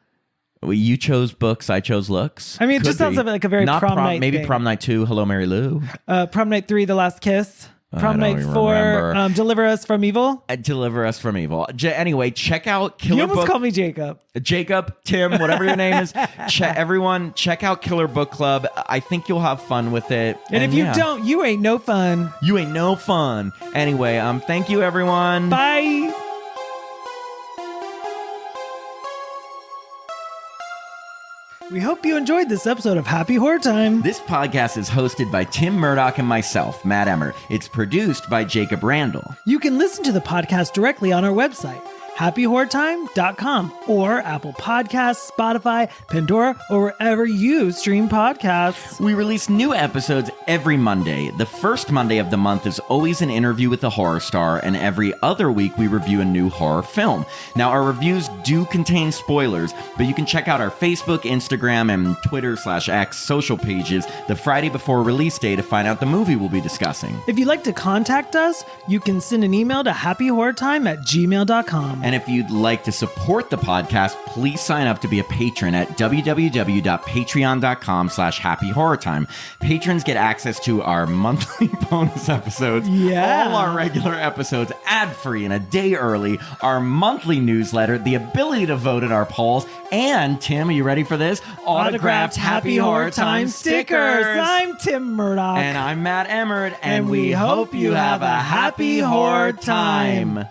S1: Well, you chose books. I chose looks.
S2: I mean, it just sounds like a very
S1: Not
S2: prom night
S1: Maybe
S2: thing.
S1: prom night 2. Hello, Mary Lou.
S2: Prom night 3, The Last Kiss. Prom
S1: I
S2: night
S1: don't
S2: 4,
S1: remember.
S2: Deliver Us from Evil.
S1: Deliver Us from Evil. Anyway, check out Killer
S2: You almost
S1: Book.
S2: called me Jacob.
S1: Jacob, Tim, whatever your name is. Everyone, check out Killer Book Club. I think you'll have fun with it.
S2: And if you don't, you ain't no fun.
S1: You ain't no fun. Anyway, thank you, everyone.
S2: Bye. We hope you enjoyed this episode of Happy Horror Time.
S1: This podcast is hosted by Tim Murdoch and myself, Matt Emmer. It's produced by Jacob Randall.
S2: You can listen to the podcast directly on our website, happyhorrortime.com, or Apple Podcasts, Spotify, Pandora, or wherever you stream podcasts.
S1: We release new episodes every Monday. The first Monday of the month is always an interview with a horror star, and every other week we review a new horror film. Now, our reviews do contain spoilers, but you can check out our Facebook, Instagram, and Twitter/X social pages the Friday before release day to find out the movie we'll be discussing.
S2: If you'd like to contact us, you can send an email to happyhorrortime@gmail.com.
S1: And if you'd like to support the podcast, please sign up to be a patron at www.patreon.com/happyhorrortime. Patrons get access to our monthly bonus episodes,
S2: Yeah.
S1: all our regular episodes ad-free and a day early, our monthly newsletter, the ability to vote in our polls, and, Tim, are you ready for this?
S2: Autographed Happy Horror Time stickers. I'm Tim Murdoch.
S1: And I'm Matt Emmert, and we hope you have a happy horror time.